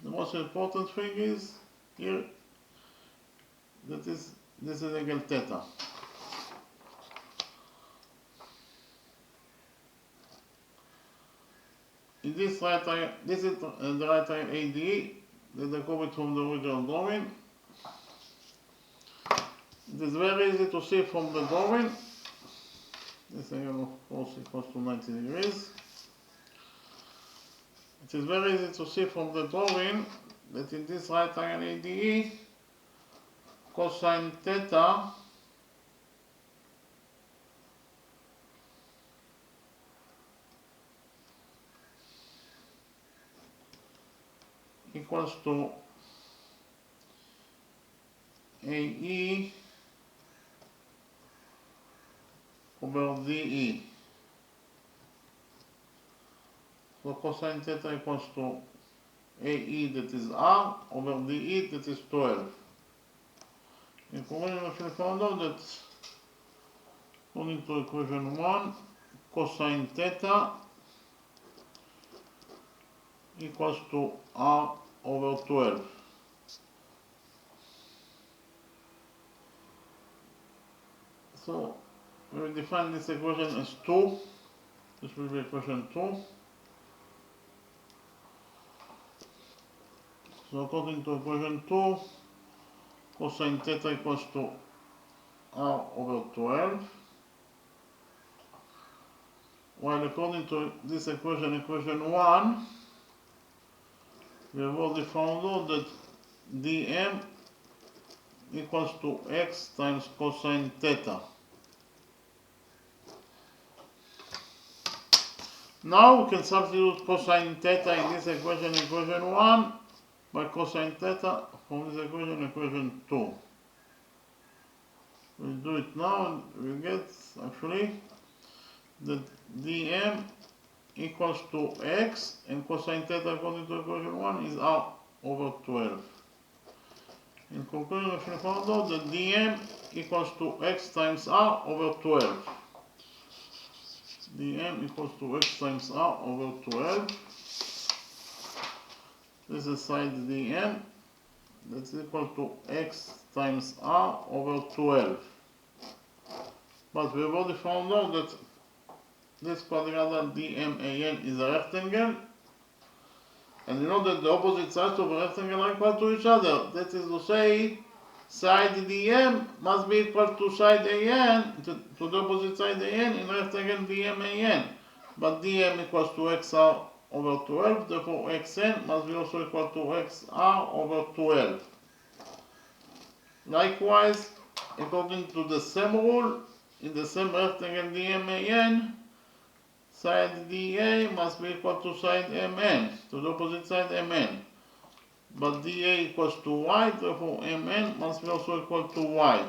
The most important thing is here that this is angle theta. in this right triangle, this is the right triangle ADE that I copied from the original drawing. It is very easy to see from the drawing. This angle of course equals to 90 degrees. It is very easy to see from the drawing that in this right triangle ADE, cosine theta equals to AE over DE. So cosine theta equals to AE, that is R, over DE, that is 12. In conclusion, we found out that according to equation 1, cosine theta equals to R over 12. So we will define this equation as 2. This will be equation 2. So according to equation 2, cosine theta equals to R over 12. While according to this equation, equation 1, we have already found out that dm equals to x times cosine theta. Now we can substitute cosine theta in this equation, equation 1, by cosine theta from this equation, equation 2. We'll do it now and we'll get actually that dm equals to x, and cosine theta according to equation 1 is r over 12. In conclusion, we found out that dm equals to x times r over 12. dm equals to x times r over 12. This is side dm, that's equal to x times r over 12. But we have already found out that this quadrilateral DMAN is a rectangle, and you know that the opposite sides of a rectangle are equal to each other. That is to say, side DM must be equal to side AN, to the opposite side AN in rectangle DMAN. But DM equals to XR over 12, therefore XN must be also equal to XR over 12. Likewise, according to the same rule, in the same rectangle DMAN, side DA must be equal to side MN, to the opposite side MN. But DA equals to Y, therefore MN must be also equal to Y.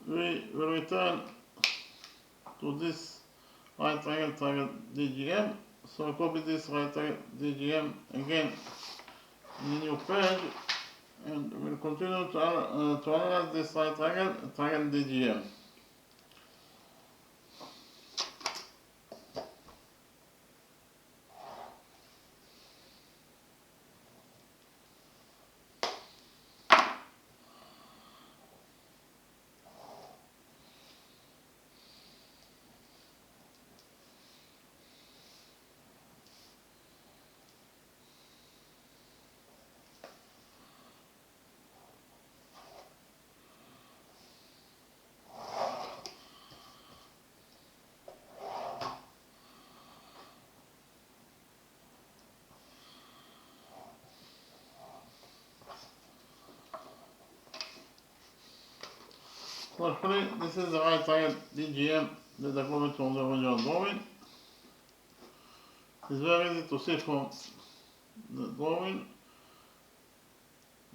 We will return to this right triangle DGM. So I copy this right triangle DGM again in a new page, and we'll continue to analyze this right triangle DGM. So actually, this is the right triangle DGM that I copied from the original drawing. It's very easy to see from the drawing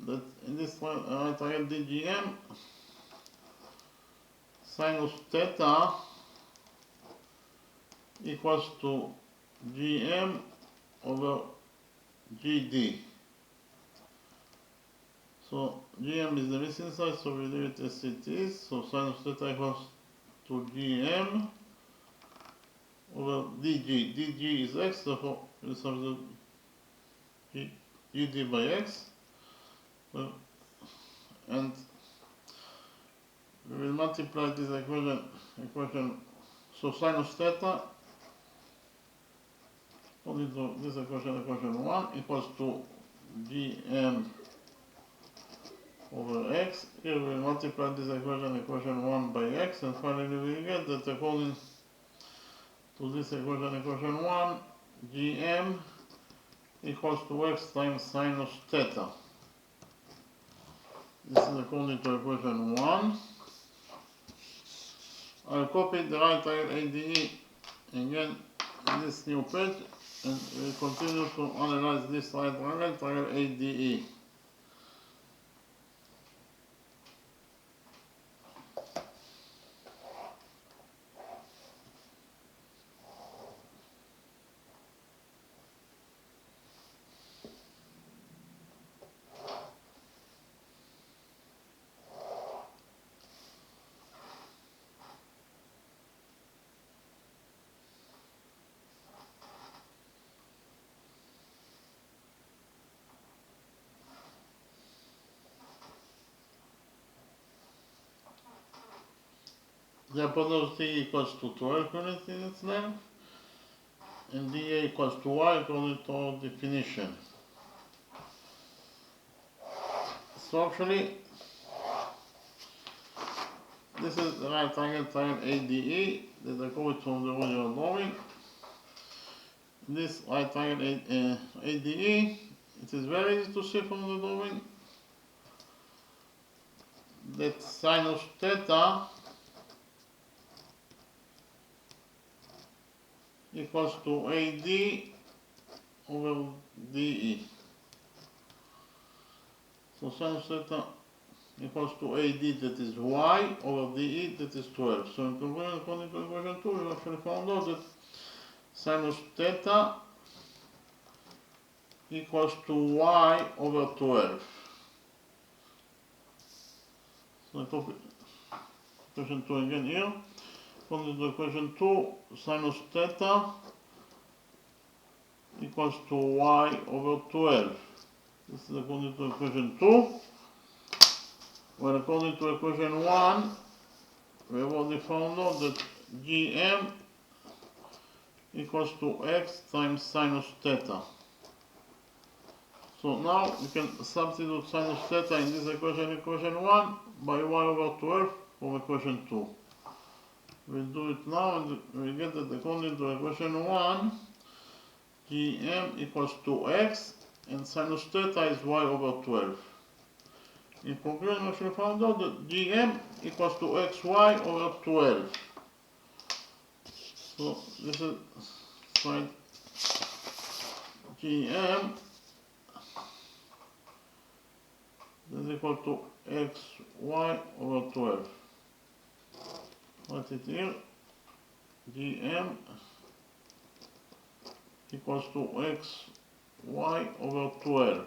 that in this right triangle DGM, sinus theta equals to GM over GD. So GM is the missing side, so we leave it as it is. So sinus theta equals to GM over DG. DG is x, therefore we substitute GD by x. And we will multiply this equation, so sinus theta, according to this equation 1, equals to gm over x. Here we multiply this equation 1 by x, and finally we get that according to this equation 1, gm equals to x times sinus theta. This is according to equation 1. I'll copy the right angle ADE again in this new page, and we'll continue to analyze this right angle ADE. The hypotenuse T equals to 12 units in its length, and dA equals to y according to our definition. So actually, this is the right angle ADE that I copied from the original drawing. This right angle ADE, it is very easy to see from the drawing that sinus theta equals to AD over DE. So sinus theta equals to AD, that is y, over DE, that is 12. So in conclusion, according to equation 2, we actually found out that sinus theta equals to y over 12. So I copy equation 2 again here. According to equation 2, sinus theta equals to y over 12. This is according to equation 2. Well, according to equation 1, we have already found out that gm equals to x times sinus theta. So now we can substitute sinus theta in this equation 1 by y over 12 from equation 2. We'll do it now, and we get that according to equation 1, gm equals to x, and sinus theta is y over 12. In conclusion, we actually found out that gm equals to xy over 12. So this is side gm is equal to xy over 12. Write it here. gm equals to xy over 12.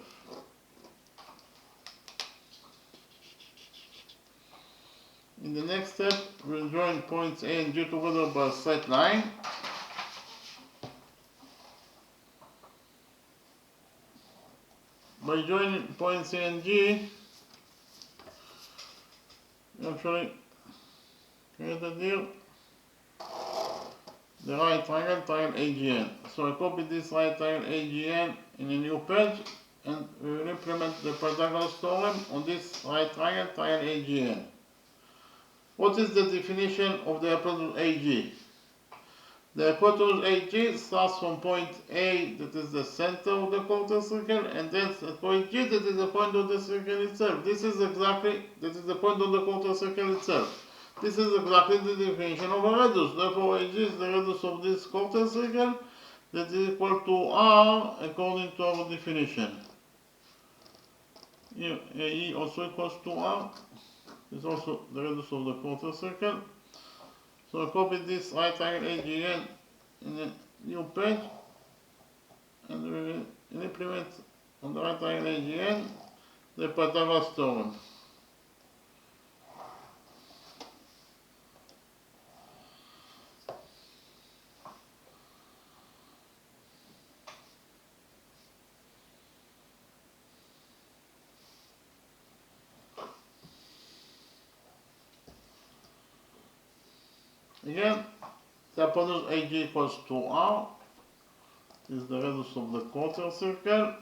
In the next step, we'll join points A and G together by a straight line. By joining points A and G, we actually created here the right triangle AGN. So I copied this right triangle AGN in a new page, and we will implement the Pythagoras theorem on this right triangle AGN. What is the definition of the hypotenuse AG? The hypotenuse AG starts from point A, that is the center of the quarter circle, and then at point G, that is the point of the circle itself. That is the point of the quarter circle itself. This is exactly the definition of a radius. Therefore, AG is the radius of this quarter circle that is equal to R according to our definition. Here, AE also equals to R. Is also the radius of the quarter circle. So I copy this right triangle AGN in a new page, and we will implement on the right triangle AGN the Pythagoras theorem. Again, the hypotenuse AG equals to R. This is the radius of the quarter circle.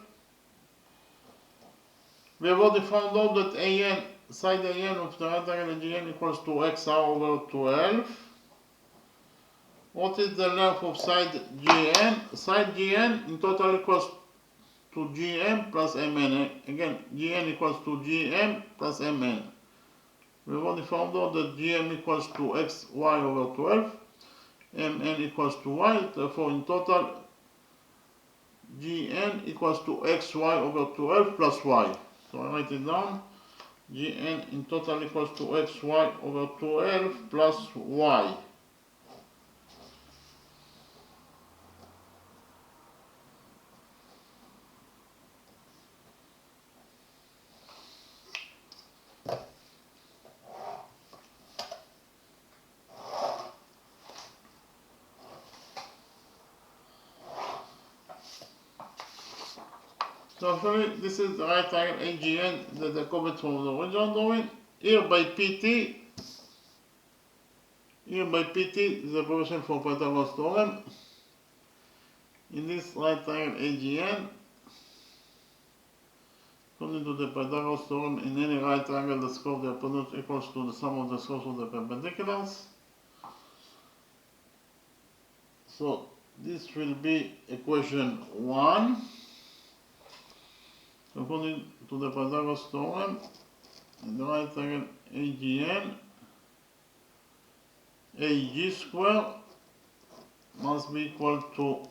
We have already found out that AN, side AN with the right angle AGN equals to XR over 12. What is the length of side GN? Side GN in total equals to GM plus MN. Again, GN equals to GM plus MN. We've already found out that GM equals to XY over 12. MN equals to Y. Therefore, in total, GN equals to XY over 12 plus Y. So I write it down. GN in total equals to XY over 12 plus Y. So actually, this is the right angle AGN that I copied from the original drawing. Here by PT is the provision for Pythagoras theorem. In this right angle AGN, according to the Pythagoras theorem, in any right angle the square of the hypotenuse equals to the sum of the squares of the perpendiculars. So this will be equation 1. According to the Pythagoras theorem, in the right angle AGN, AG square must be equal to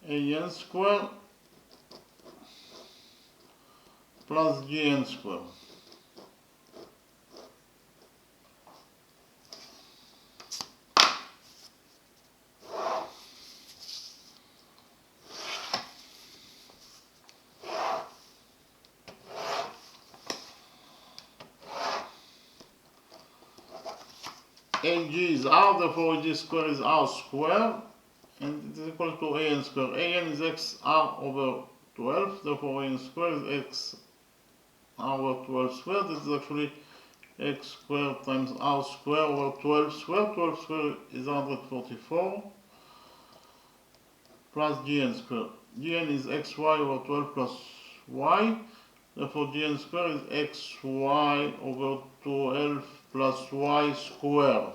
AN square plus GN square. AG is R, therefore AG square is R square, and it is equal to AN square. AN is XR over 12, therefore AN square is XR over 12 squared. This is actually X squared times R square over 12 squared. 12 squared is 144 plus GN square. GN is XY over 12 plus Y, therefore GN square is XY over 12 plus Y square.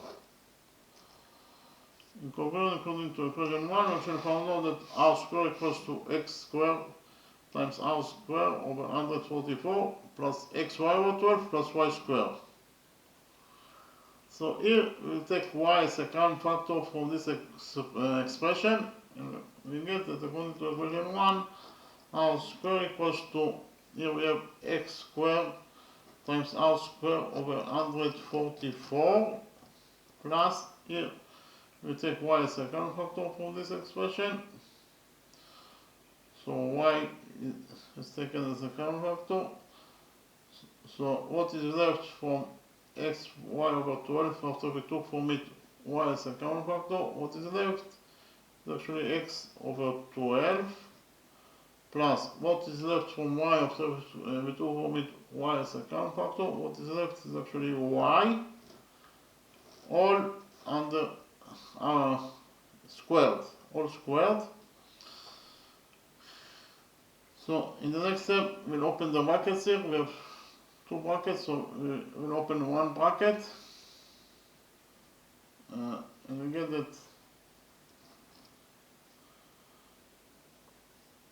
In conclusion, according to equation 1, we shall find out that R square equals to X square times R square over 144 plus XY over 12 plus Y square. So here we take Y as a common factor from this expression, and we get that according to equation 1, R square equals to, here we have X squared times R square over 144 plus, here we take Y as a common factor from this expression. So Y is taken as a common factor. So what is left from X, Y over 12 after we took from it Y as a common factor? What is left is actually X over 12 plus what is left from Y after we took from it Y as a common factor. What is left is actually Y, all under squared, all squared. So in the next step, we'll open the brackets here. We have two brackets, so we'll open one bracket, and we get that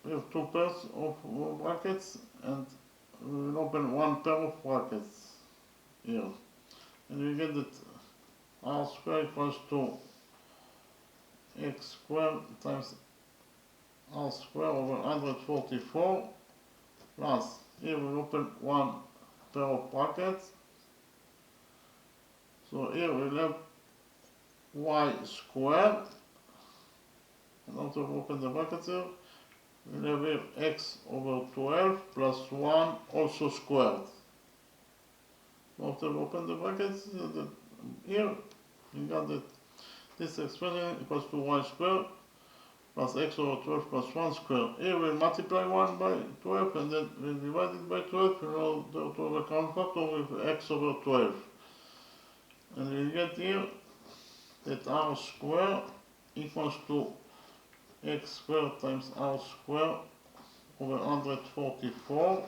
we have two pairs of brackets, and we will open one pair of brackets here, and we get that R square equals to X squared times R square over 144 plus, here we open one pair of brackets, so here we'll have Y squared, and after we open the brackets here, we'll have here X over 12 plus 1 also squared. After we open the brackets, here we got that this expression equals to Y squared plus X over 12 plus 1 squared. Here we'll multiply 1 by 12 and then we'll divide it by 12 in order to have a common factor with X over 12. And we get here that r square equals to x squared times r squared over 144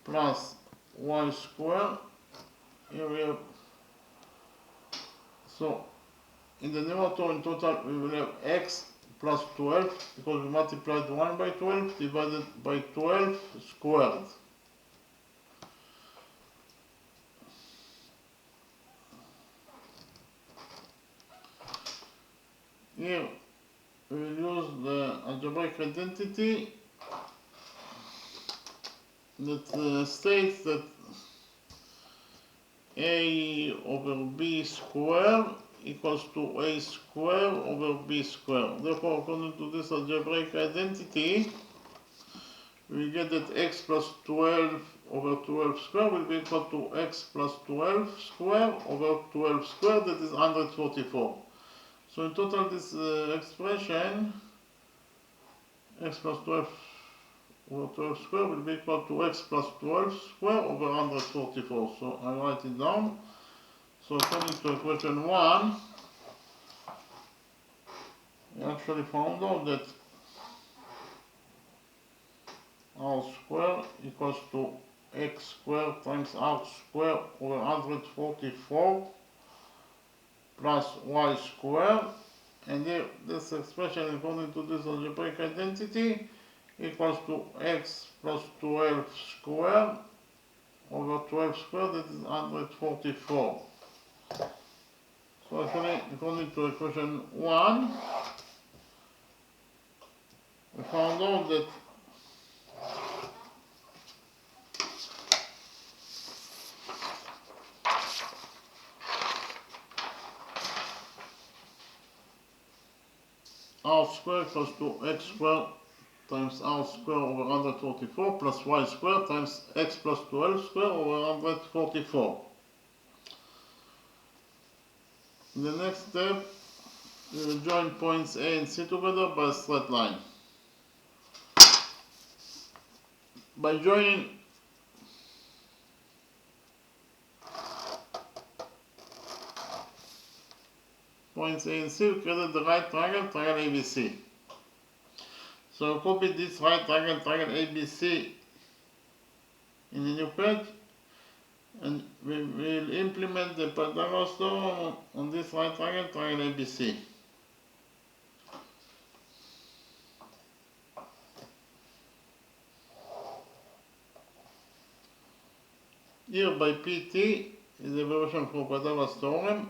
plus y squared. Here we have, so in the numerator in total we will have x plus 12 because we multiplied 1 by 12 divided by 12 squared. Here we will use the algebraic identity that states that a over b squared equals to a squared over b squared. Therefore, according to this algebraic identity, we get that x plus 12 over 12 squared will be equal to x plus 12 squared over 12 squared, that is 144. So in total this expression, x plus 12 over 12 squared will be equal to x plus 12 squared over 144. So I write it down. So according to equation 1, we actually found out that r squared equals to x squared times r squared over 144 plus y squared, and this expression according to this algebraic identity equals to x plus 12 squared over 12 squared, that is 144. So actually, according to equation 1, we found out that r squared equals to x squared times r squared over 144 plus y squared times x plus 12 squared over 144. In the next step, we will join points A and C together by a straight line. By joining points A and C, we created the right triangle, triangle ABC. So we copy this right triangle, triangle ABC in a new page, and we will implement the Pythagoras theorem on this right triangle, triangle ABC. Here by PT is a version for Pythagoras theorem.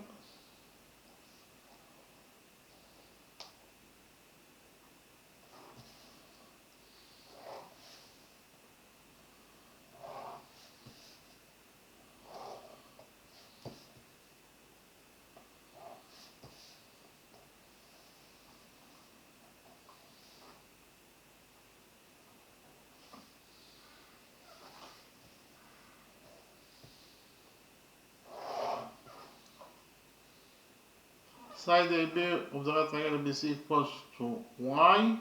Side AB of the right triangle BC equals to y.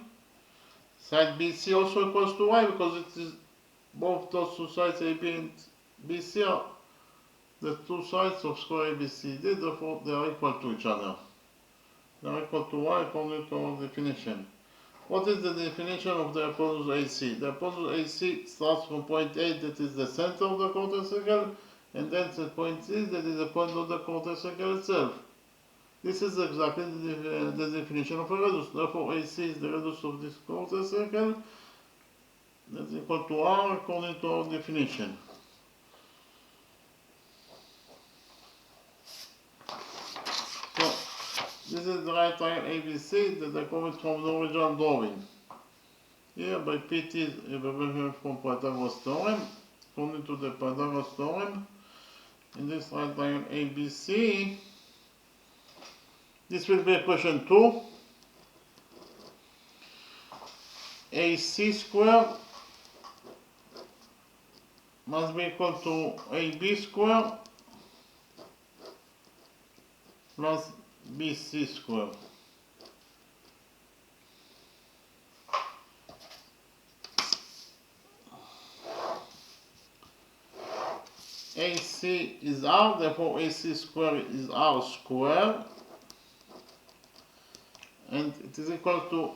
Side BC also equals to y because it is both those two sides AB and BC are the two sides of square ABCD, therefore they are equal to each other. They are equal to y according to our definition. What is the definition of the hypotenuse AC? The hypotenuse AC starts from point A, that is the center of the quarter circle, and then to point C, that is the point of the quarter circle itself. This is exactly the definition of a radius. Therefore, AC is the radius of this quarter circle. That's equal to R according to our definition. So, this is the right triangle ABC that I copied from the original drawing. Here, by PT is a version from Pythagoras theorem. According to the Pythagoras theorem, in this right triangle ABC, this will be equation 2. AC squared must be equal to AB squared plus BC squared. AC is R, therefore AC squared is R squared, and it is equal to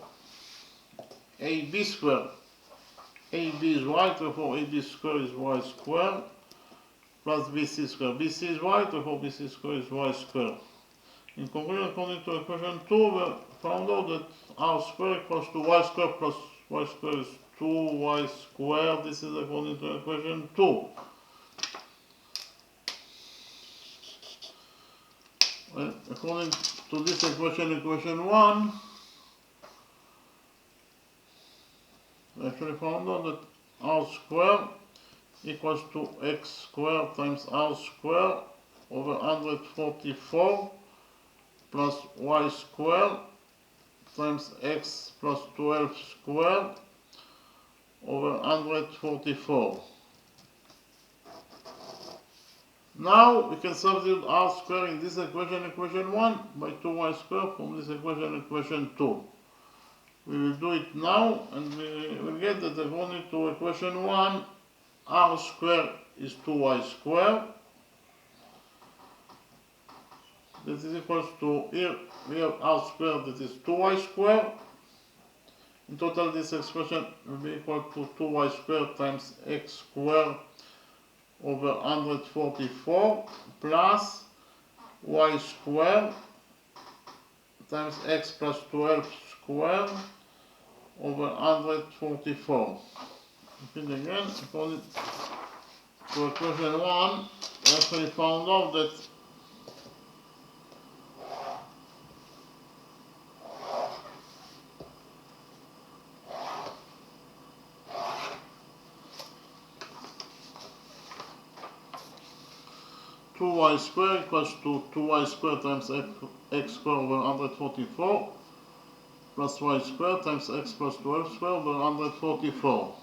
AB squared. AB is y, therefore AB squared is y squared, plus BC squared. BC is y, therefore BC squared is y squared. In conclusion, according to equation 2, we found out that R squared equals to y squared plus y squared is 2y squared. This is according to equation 2. Well, according to this equation, equation 1, we actually found out that R squared equals to x squared times R squared over 144 plus y squared times x plus 12 squared over 144. Now we can substitute R squared in this equation, equation 1, by 2y squared from this equation, equation 2. We will do it now, and we will get that according to equation 1, R squared is 2y squared. This is equals to, here we have R squared, that is 2y squared. In total, this expression will be equal to 2y squared times x squared over 144 plus y squared times x plus 12 squared over 144. Repeat again, according to equation 1, we actually found out that y squared equals to 2y squared times x squared over 144 plus y squared times x plus 12 squared over 144.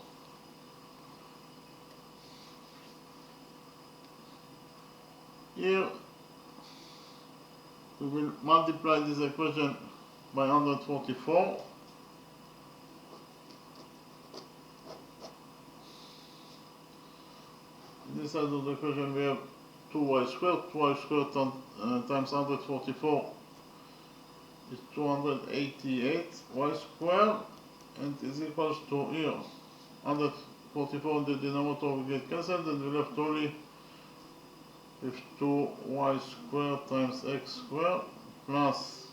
Here we will multiply this equation by 144. In this side of the equation we have 2y squared times 144 is 288 y squared, and is equals to here 144 in the denominator will get cancelled, and we'll left only with 2y squared times x squared plus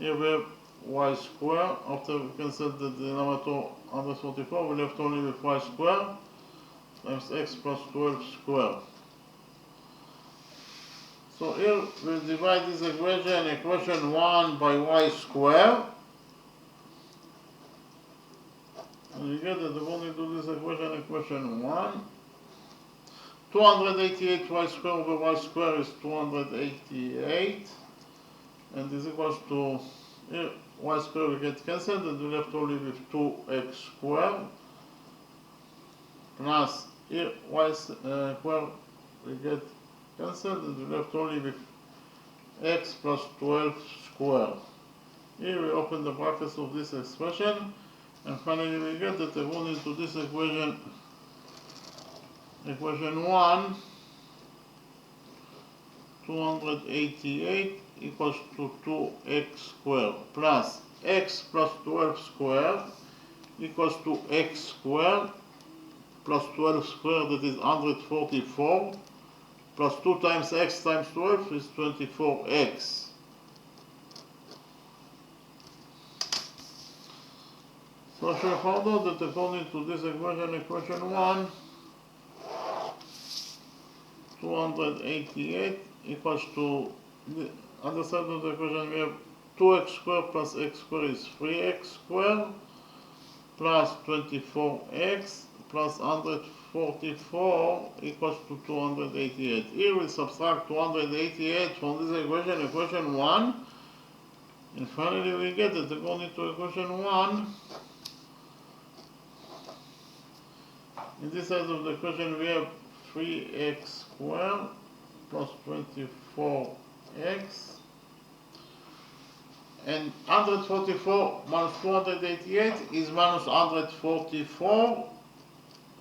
here we have y squared. After we cancel the denominator 144, we left only with y squared times x plus 12 squared. So here we'll divide this equation, equation 1 by y squared. And you get that according to this equation, equation 1, 288 y squared over y squared is 288. And this equals to, here y squared will get cancelled, and we left only with 2x squared. Plus here y squared will get cancelled, and we left only with x plus 12 squared. Here we open the brackets of this expression, and finally we get that according to this equation, equation 1, 288 equals to 2x squared plus x plus 12 squared equals to x squared plus 12 squared, that is 144, plus 2 times x times 12 is 24x. So I shall found out that according to this equation, equation 1, 288 equals to, the other side of the equation we have 2x squared plus x squared is 3x squared plus 24x plus 144 equals to 288. Here we subtract 288 from this equation, equation 1, and finally we get that according to equation 1, in this side of the equation we have 3x squared plus 24x, and 144 minus 288 is minus 144.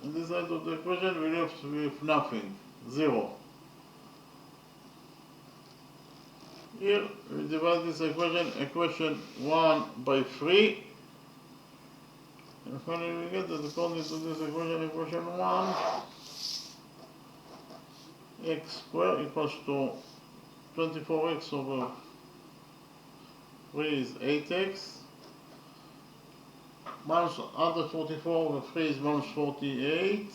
In this side of the equation we left with nothing. 0. Here we divide this equation 1 by 3. And finally we get that according to this equation 1, x squared equals to 24x over 3 is 8x. Minus 144 over 3 is minus 48.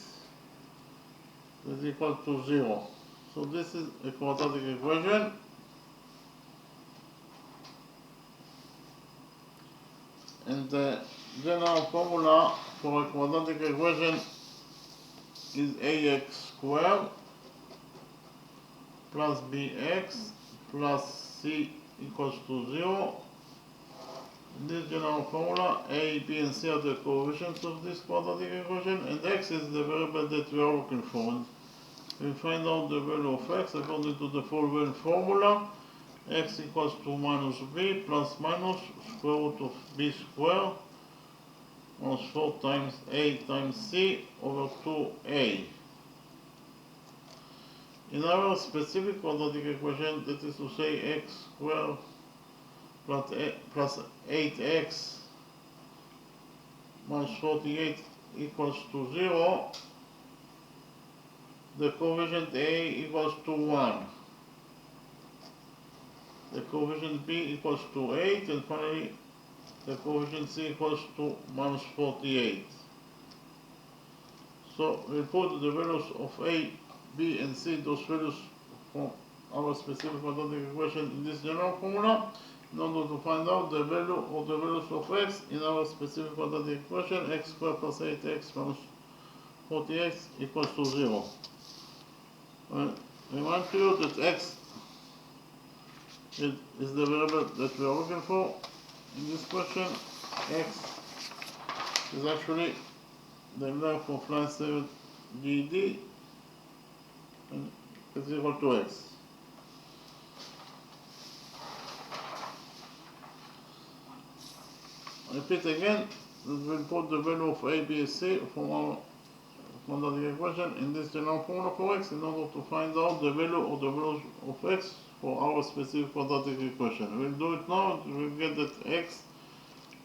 Is equal to 0. So this is a quadratic equation. And the general formula for a quadratic equation is ax squared plus bx plus c equals to 0. In this general formula, a, b, and c are the coefficients of this quadratic equation, and x is the variable that we are looking for. And we find out the value of x according to the following formula. X equals to minus b plus minus square root of b squared minus 4 times a times c over 2a. In our specific quadratic equation, that is to say x squared plus 8x minus 48 equals to 0, the coefficient a equals to 1. The coefficient b equals to 8, and finally the coefficient c equals to minus 48. So we put the values of a, b, and c, those values from our specific quadratic equation in this general formula in order to find out the value of the values of x in our specific quadratic equation. X squared plus 8x minus 48 equals to 0. I remind you that x is the variable that we are looking for in this question. X is actually the length of line 7 GD, and it's equal to x. Repeat again that we'll put the value of a, b, and c from our quadratic equation in this general formula for x in order to find out the value of the values of x for our specific quadratic equation. We'll do it now. We'll get that x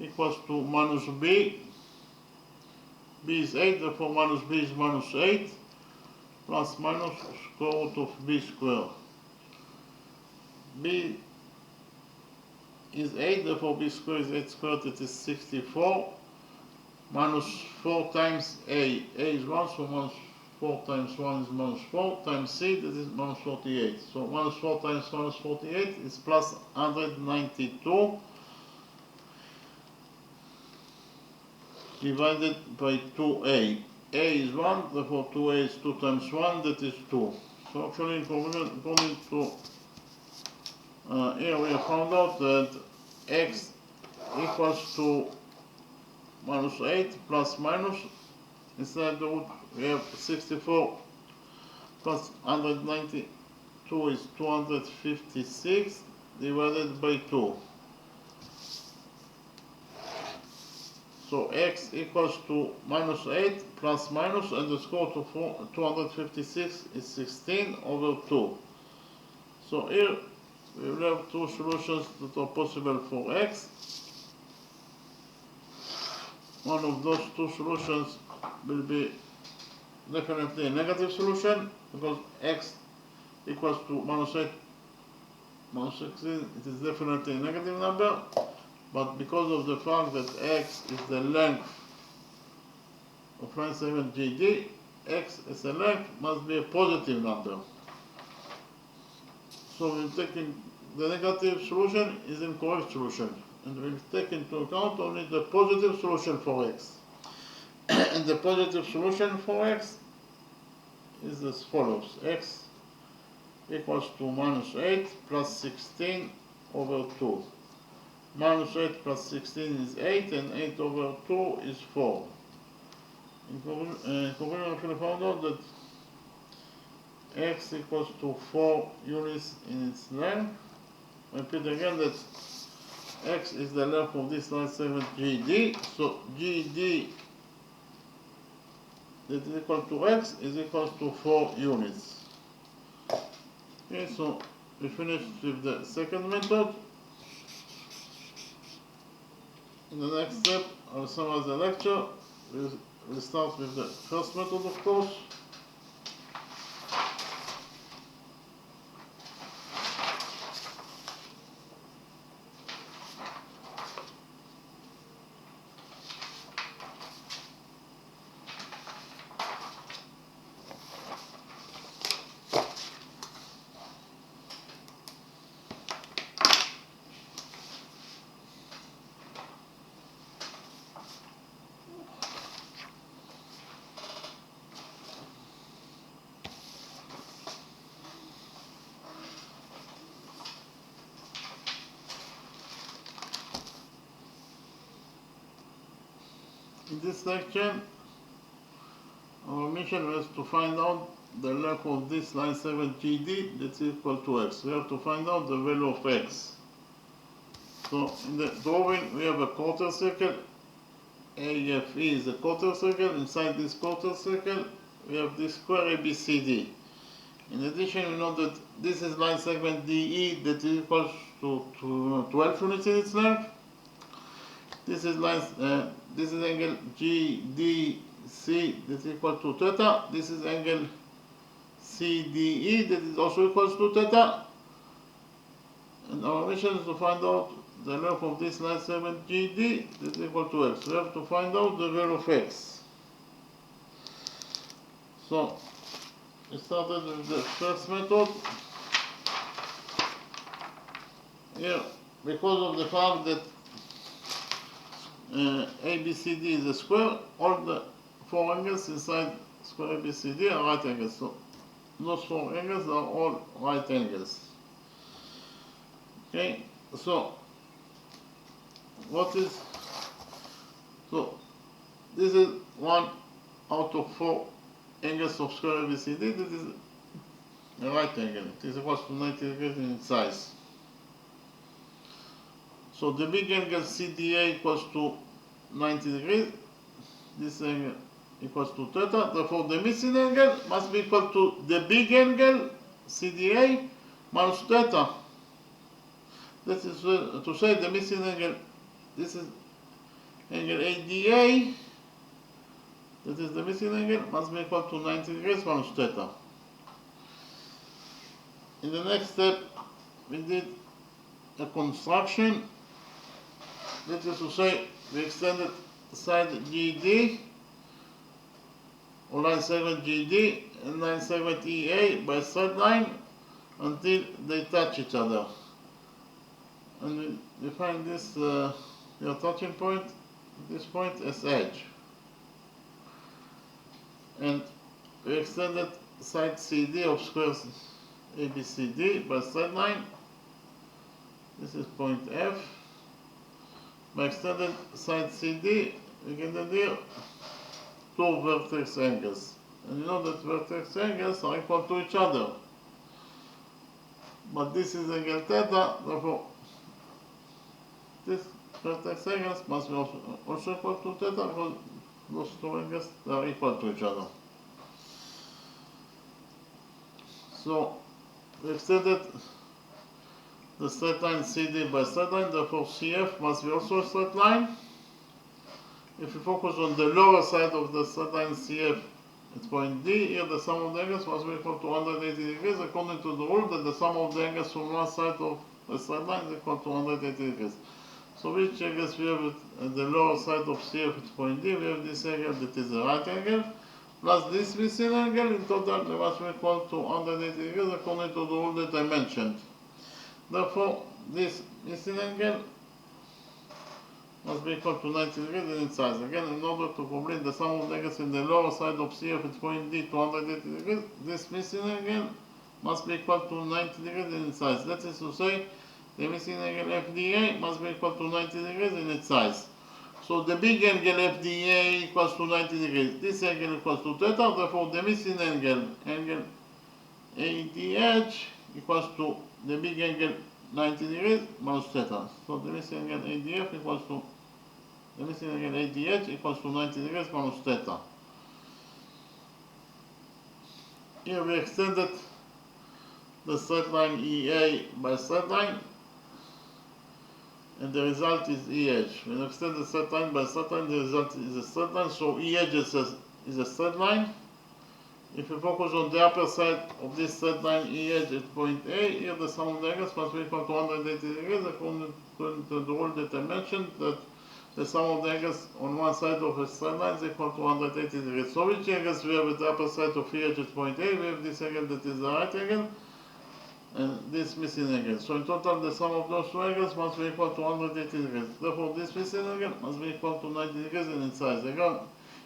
equals to minus b. B is 8, therefore minus b is minus 8, plus minus square root of b squared. B is 8, therefore b squared is 8 squared, that is 64. Minus 4 times a is 1, so minus 4 times 1 is minus 4, times c, that is minus 48. So minus 4 times minus 48 is plus 192 divided by 2a. A is 1, therefore 2a is 2 times 1, that is 2. So actually, according to here we have found out that x equals to minus 8 plus minus, inside the root we have 64 plus 192 is 256 divided by 2. So x equals to minus 8 plus minus, and the square root of 256 is 16 over 2. So here we will have two solutions that are possible for x. One of those two solutions will be definitely a negative solution, because x equals to minus 8 minus 16, it is definitely a negative number. But because of the fact that x is the length of line 7 GD, x as a length must be a positive number. So we'll take in the negative solution is the incorrect solution, and we'll take into account only the positive solution for x. And the positive solution for x is as follows: x equals to minus 8 plus 16 over 2. Minus 8 plus 16 is 8, and 8 over 2 is 4. In conclusion, we found out that x equals to 4 units in its length. Repeat again that x is the length of this line 7 GD, so GD that is equal to x is equal to 4 units. Okay, so we finished with the second method. In the next step, I will summarize the lecture. We'll start with the first method, of course. In this lecture, our mission was to find out the length of this line segment GD that's equal to x. We have to find out the value of x. So in the drawing, we have a quarter circle. AFE is a quarter circle. Inside this quarter circle, we have this square ABCD. In addition, we know that this is line segment DE that is equal to 12 units in its length. This is angle GDC that is equal to theta. This is angle CDE that is also equal to theta. And our mission is to find out the length of this line segment GD that is equal to x. We have to find out the value of x. So we started with the first method. Here, because of the fact that ABCD is a square, all the four angles inside square ABCD are right angles. So those four angles are all right angles. Okay, so this is one out of four angles of square ABCD. This is a right angle. It is equal to 90 degrees in its size. So the big angle CDA equals to 90 degrees. This angle equals to theta. Therefore, the missing angle must be equal to the big angle CDA minus theta. That is to say the missing angle. This is angle ADA. That is the missing angle must be equal to 90 degrees minus theta. In the next step, we did a construction. That is to say, we extended side GD, or line segment GD, and line segment EA by side line until they touch each other. And we define this your touching point, this point as edge. And we extended side CD of squares ABCD by side line. This is point F. By extended side CD, we can then do two vertex angles. And you know that vertex angles are equal to each other. But this is angle theta, therefore this vertex angles must be also equal to theta because those two angles are equal to each other. So we extended the straight line CD by straight line, therefore CF must be also a straight line. If we focus on the lower side of the straight line CF, it's point D. Here the sum of the angles must be equal to 180 degrees according to the rule that the sum of the angles from one side of the straight line is equal to 180 degrees. So which angles we have at the lower side of CF, it's point D. We have this angle that is a right angle, plus this missing angle. In total they must be equal to 180 degrees according to the rule that I mentioned. Therefore, this missing angle must be equal to 90 degrees in its size. Again, in order to complete the sum of the angles in the lower side of CF, it's point D to 180 degrees, this missing angle must be equal to 90 degrees in its size. That is to say, the missing angle FDA must be equal to 90 degrees in its size. So the big angle FDA equals to 90 degrees. This angle equals to theta, therefore the missing angle ADH equals to the big angle 90 degrees minus theta. So the missing angle ADF equals to the missing angle ADH equals to 90 degrees minus theta. Here we extended the straight line EA by straight line, and the result is EH. When you extend the straight line by straight line, the result is a straight line, so EH is a straight line. If you focus on the upper side of this straight line EH at point A, here the sum of the angles must be equal to 180 degrees according to the rule that I mentioned, that the sum of the angles on one side of a straight line is equal to 180 degrees. So which angles we have at the upper side of EH at point A? We have this angle that is the right angle, and this missing angle. So in total the sum of those two angles must be equal to 180 degrees. Therefore this missing angle must be equal to 90 degrees in its size. Again,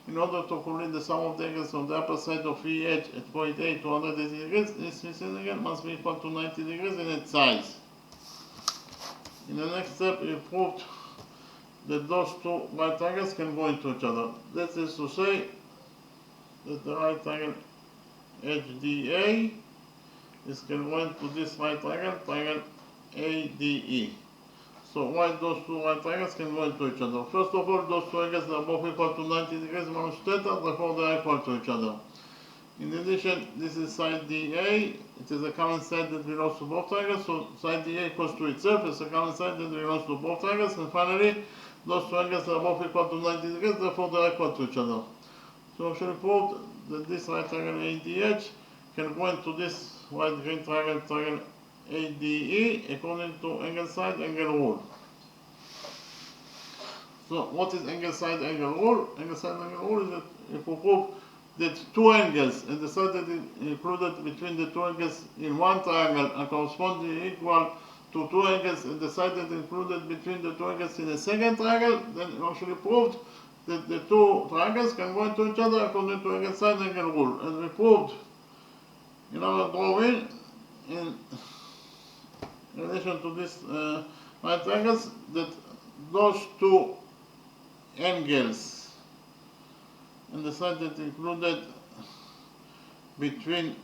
in order to complete the sum of the angles on the upper side of EH at point A to 180 degrees, this missing angle must be equal to 90 degrees in its size. In the next step, we proved that those two right angles can go into each other. That is to say that the right angle HDA is congruent to this right angle, triangle ADE. So why those two right angles can go into each other? First of all, those two angles are both equal to 90 degrees minus theta, therefore they are equal to each other. In addition, this is side DA, it is a common side that belongs to both triangles, so side DA equals to itself, it's a common side that belongs to both triangles, and finally, those two angles are both equal to 90 degrees, therefore they are equal to each other. So we should prove that this right angle ADH can go into this white green triangle, triangle ADE, according to angle side angle rule. So what is angle side angle rule? Angle side angle rule is that if we prove that two angles and the side that is included between the two angles in one triangle are correspondingly equal to two angles and the side that is included between the two angles in a second triangle, then we actually proved that the two triangles can go into each other according to angle side angle rule. And we proved in our drawing, in relation to this right angles, that those two angles and the side that included between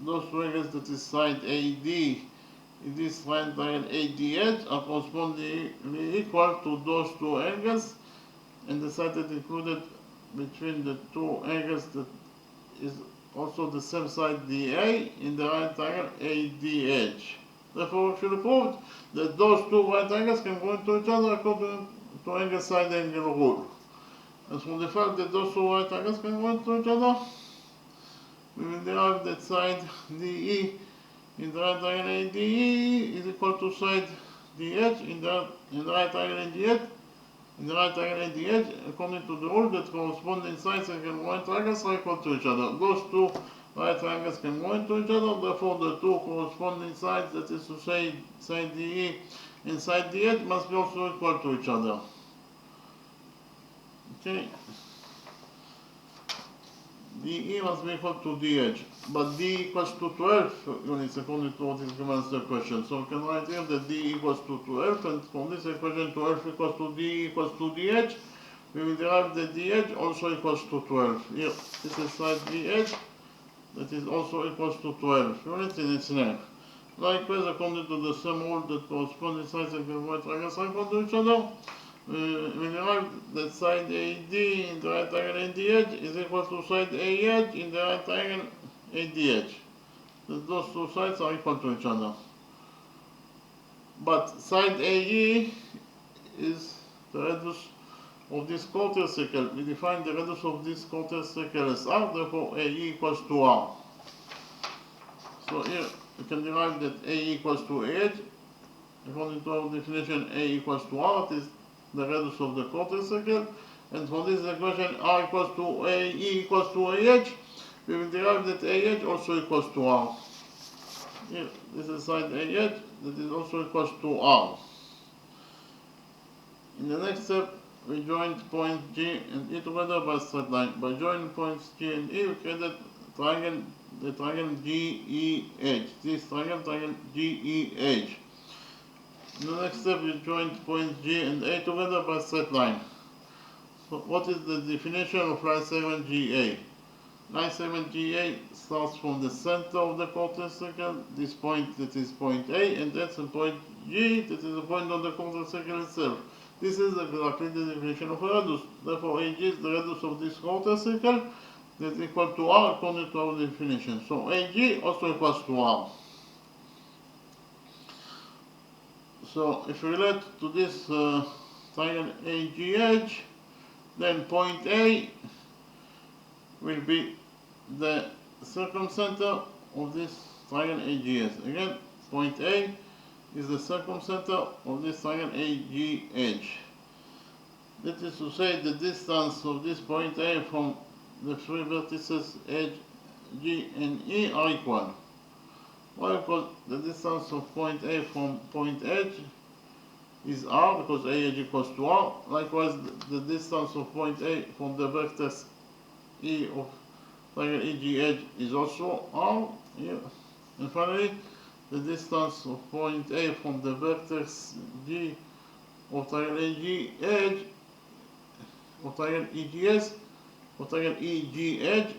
those two angles, that is side AD, in this right triangle ADH, are correspondingly equal to those two angles and the side that included between the two angles that is also the same side DA in the right triangle ADH. Therefore, we should prove that those two right angles can go into each other according to angle side angle rule. And from the fact that those two right angles can go into each other, we will derive that side DE in the right triangle ADE is equal to side DH in the right triangle ADH. In the right triangle ADH, according to the rule that corresponding sides and congruent triangles are equal to each other. Those two right triangles can go into each other, therefore the two corresponding sides, that is to say side DE and side DH, must be also equal to each other. Okay. DE must be equal to DH, but D equals to 12 units according to what is given as the question. So we can write here that D equals to 12, and from this equation 12 equals to D equals to DH, we will derive that DH also equals to 12. Here, this is side DH, that is also equals to 12 units in its name. Likewise, according to the same rule that corresponding sides and congruent triangles are equal to each other, we derive that side AD in the right triangle ADH is equal to side AH in the right triangle ADH. That those two sides are equal to each other. But side AE is the radius of this quarter circle. We define the radius of this quarter circle as R, therefore AE equals to R. So here we can derive that AE equals to AH. According to our definition, A equals to R, it is the radius of the quarter circle, and for this equation R equals to AE equals to AH, we will derive that AH also equals to R. Here, this is side AH, that is also equals to R. In the next step, we joined point G and E together by straight line. By joining points G and E, we created the triangle GEH. This triangle GEH. In the next step, we joined points G and A together by straight line. So what is the definition of line segment GA? Line segment GA starts from the center of the quarter circle, this point that is point A, and that's a point G that is a point on the quarter circle itself. This is exactly the definition of a radius. Therefore, AG is the radius of this quarter circle that is equal to R according to our definition. So AG also equals to R. So if we relate to this triangle AGH, then point A will be the circumcenter of this triangle AGS. Again, point A is the circumcenter of this triangle AGH. That is to say, the distance of this point A from the three vertices H, G, and E are equal. Why? Because the distance of point A from point H is R, because AH equals to R. Likewise, the distance of point A from the vertex E of triangle EGH is also R here. And finally, the distance of point A from the vertex G of triangle EGH, of triangle EGS, of triangle EGH,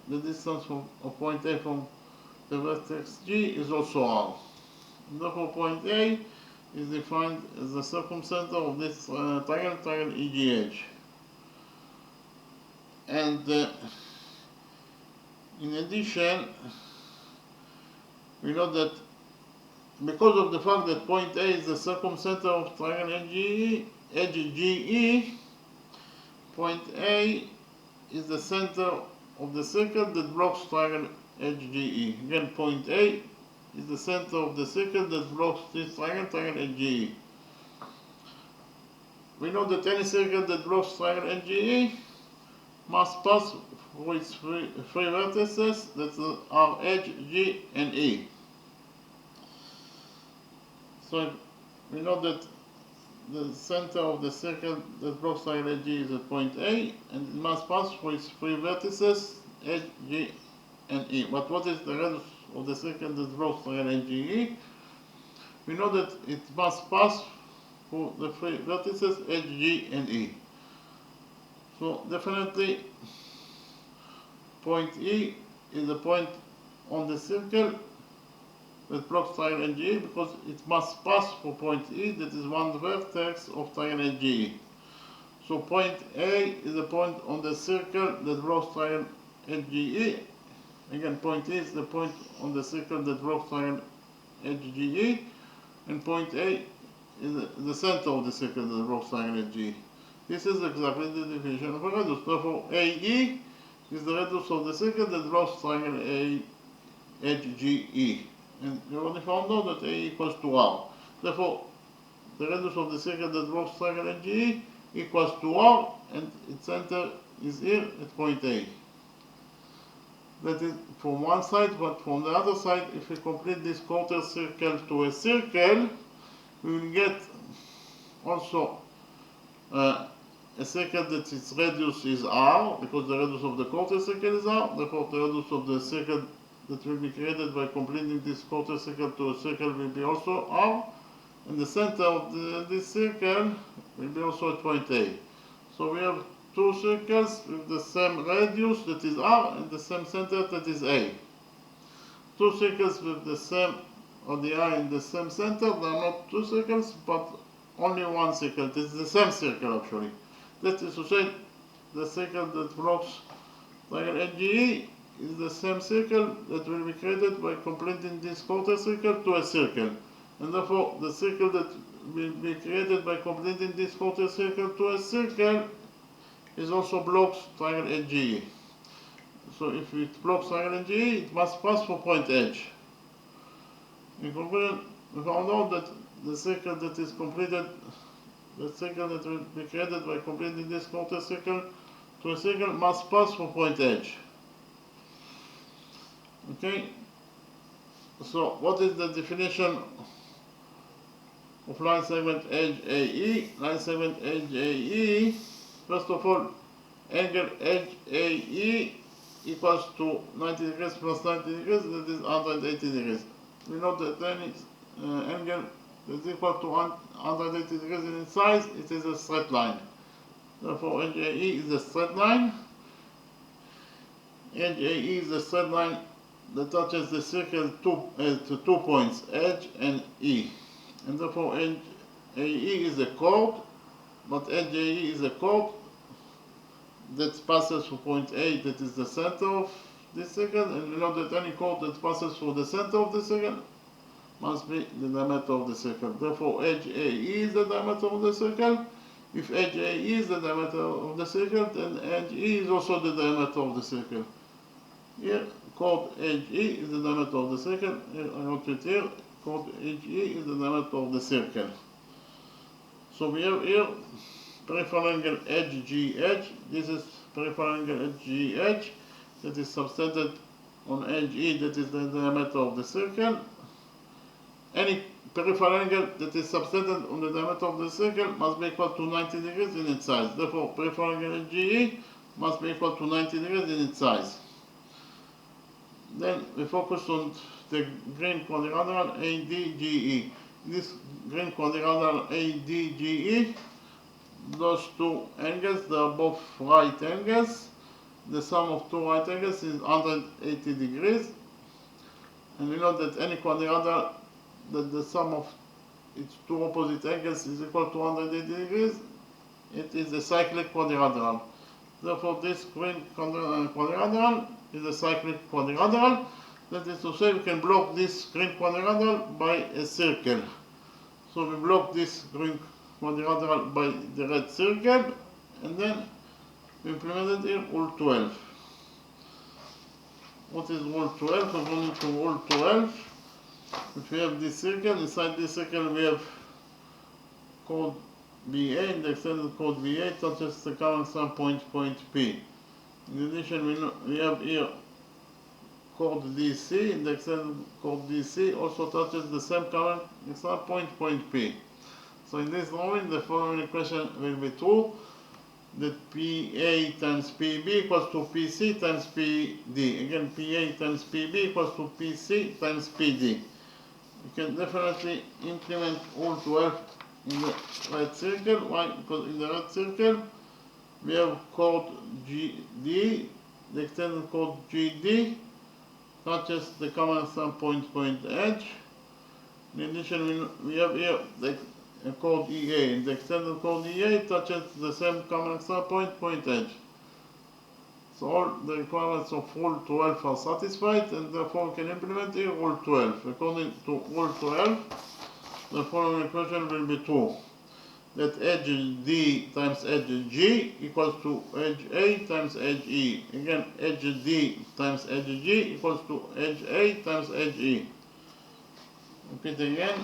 the distance of point A from the vertex G is also R. And therefore, point A is defined as the circumcenter of this triangle EGH. And in addition, we know that because of the fact that point A is the circumcenter of triangle HGE, point A is the center of the circle that blocks triangle HGE. Again, point A is the center of the circle that blocks this triangle HGE. We know that any circle that blocks triangle HGE must pass through its three vertices that are H, G, and E. So we know that the center of the circle that blocks triangle HGE is at point A, and it must pass through its three vertices H, G, and E. But what is the radius of the circle that blocks triangle HGE? We know that it must pass through the three vertices H, G, and E. So definitely point E is the point on the circle that blocks triangle HGE, because it must pass through point E, that is one vertex of triangle HGE. So point A is the point on the circle that blocks triangle HGE. Again, point E is the point on the circle that blocks triangle HGE, and point A is the center of the circle that blocks triangle HGE. This is exactly the definition of a radius. Therefore, AE is the radius of the circle that blocks triangle HGE. And we already found out that A equals to R. Therefore, the radius of the circle that blocks triangle HGE equals to R, and its center is here at point A. That is from one side, but from the other side, if we complete this quarter circle to a circle, we will get also a circle that its radius is R, because the radius of the quarter circle is R. Therefore, the radius of the circle that will be created by completing this quarter circle to a circle will be also R, and the center of this circle will be also at point A. So we have two circles with the same radius, that is R, and the same center, that is A. Two circles with the same, or the I in the same center, they are not two circles, but only one circle. It is the same circle actually. That is to say, the circle that blocks triangle HGE is the same circle that will be created by completing this quarter circle to a circle. And therefore, the circle that will be created by completing this quarter circle to a circle is also blocks triangle HGE. So if it blocks triangle HGE, it must pass through point H. In conclusion, we found out that the circle that is completed, the circle that will be created by completing this quarter circle to a circle must pass through point H. Okay, so what is the definition of line segment HAE? Line segment HAE, first of all, angle HAE equals to 90 degrees plus 90 degrees, that is 180 degrees. We know that any angle that is equal to 180 degrees in its size, it is a straight line. Therefore, HAE is a straight line. HAE is a straight line that touches the circle to 2 points, H and E. And therefore, HAE is a chord, but HAE is a chord that passes through point A, that is the center of this circle, and we know that any chord that passes through the center of the circle must be the diameter of the circle. Therefore, edge AE is the diameter of the circle. If edge AE is the diameter of the circle, then edge E is also the diameter of the circle. Here, chord edge E is the diameter of the circle. Here, I wrote it here. Chord edge E is the diameter of the circle. So we have here peripheral angle edge GH. This is peripheral angle edge GH that is subtended on edge E, that is the diameter of the circle. Any peripheral angle that is subtended on the diameter of the circle must be equal to 90 degrees in its size. Therefore, peripheral angle edge GE must be equal to 90 degrees in its size. Then we focus on the green quadrilateral ADGE. This green quadrilateral ADGE, those two angles, they are both right angles. The sum of two right angles is 180 degrees. And we know that any quadrilateral, that the sum of its two opposite angles is equal to 180 degrees. It is a cyclic quadrilateral. Therefore, this green quadrilateral is a cyclic quadrilateral. That is to say, we can block this green quadrilateral by a circle. So we block this green quadrilateral by the red circle, and then we implemented here rule 12. What is rule 12? According to rule 12, if we have this circle, inside this circle we have chord BA, and the extended chord BA touches the common sum point P. In addition, we have here chord DC, and the extended chord DC also touches the same common sum point P. So in this drawing, the following equation will be true, that PA times PB equals to PC times PD. Again, PA times PB equals to PC times PD. You can definitely implement rule 12 in the right circle. Why? Because in the right circle, we have chord GD, the extended chord GD touches the common sum point H. In addition, we have here the chord EA, and the extended chord EA touches the same common sum point H. So all the requirements of rule 12 are satisfied, and therefore we can implement here rule 12. According to rule 12, the following equation will be true, that edge D times edge G equals to edge A times edge E. Again, edge D times edge G equals to edge A times edge E. Repeat again.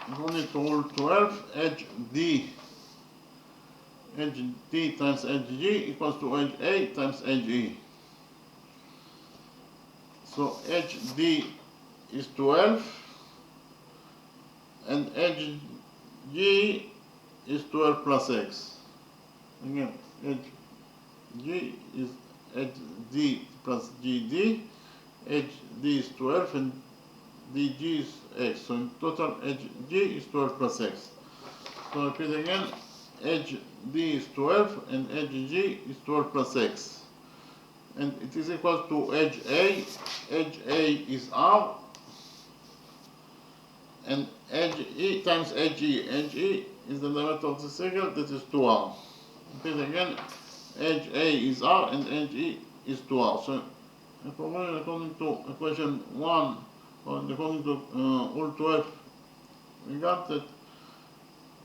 According to rule 12, edge D times edge G equals to edge A times edge E. So edge D is 12, and edge G is 12 plus X. Again, edge G is edge D plus GD, edge D is 12, and DG is X. So in total, edge G is 12 plus X. So repeat again, edge D is 12, and edge G is 12 plus X. And it is equal to edge A. Edge A is R, and edge E times edge E. Edge E is the diameter of the circle, that is 2R. Repeat again, edge A is R and edge E is 2R. So according to equation 1, or according to rule 12, we got that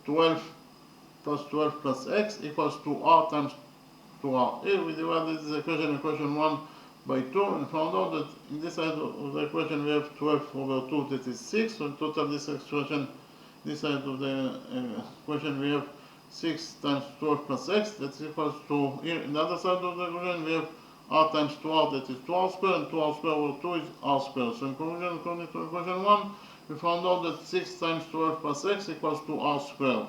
12 plus 12 plus X equals to R times 2R. Here we divided this equation 1 by 2, and found out that in this side of the equation we have 12 over 2, that is 6. So in total, this expression, this side of the equation we have 6 times 12 plus X, that equals to, here in the other side of the equation we have R times 2R, that is 2R squared, and 2R squared over 2 is R squared. So in conclusion, according to equation 1, we found out that 6 times 12 plus X equals to R squared.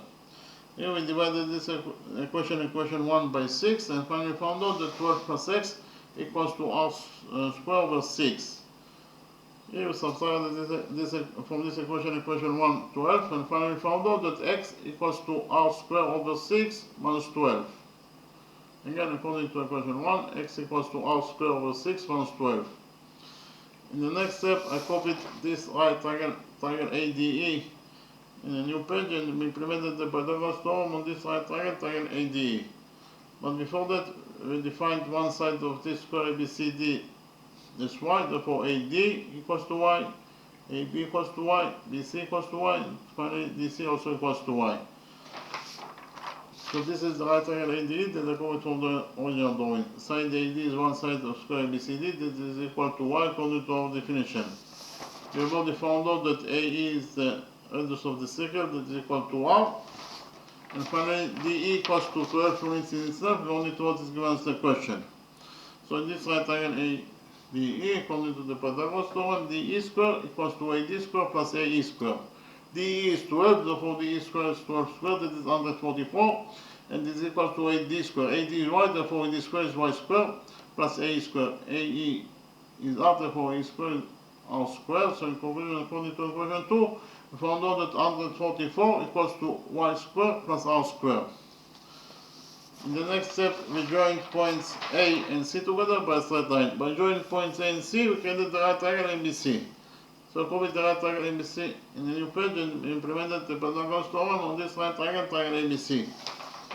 Here we divided this equation 1 by 6, and finally found out that 12 plus X equals to R squared over 6. Here we subtracted from this equation 1, 12, and finally found out that X equals to R squared over 6 minus 12. Again, according to equation 1, X equals to R squared over 6 minus 12. In the next step, I copied this right triangle ADE in a new page, and we implemented the Pythagoras theorem on this right triangle ADE. But before that, we defined one side of this square ABCD this y, therefore AD equals to y, AB equals to y, BC equals to y, and finally DC also equals to y. So this is the right triangle ADE that according to the original drawing. Side AD is one side of square ABCD, that is equal to y according to our definition. We have already found out that AE is the radius of the circle, that is equal to r. And finally, DE equals to 12 units in itself, we only to what is given us the question. So in this right triangle ADE, according to the Pythagoras theorem, DE square equals to AD square plus AE square. DE is 12, therefore DE square is 12 squared, that is 144, and this is equal to AD square. AD is y, therefore AD square is y square, plus AE square. AE is r, therefore AE square is r squared. So in conclusion, according to equation 2, we found out that 144 equals to y squared plus r squared. In the next step, we join points A and C together by a straight line. By joining points A and C, we can do the right triangle ABC. So copy the right triangle ABC in the new page and implemented the Pythagoras theorem on this right triangle, triangle ABC.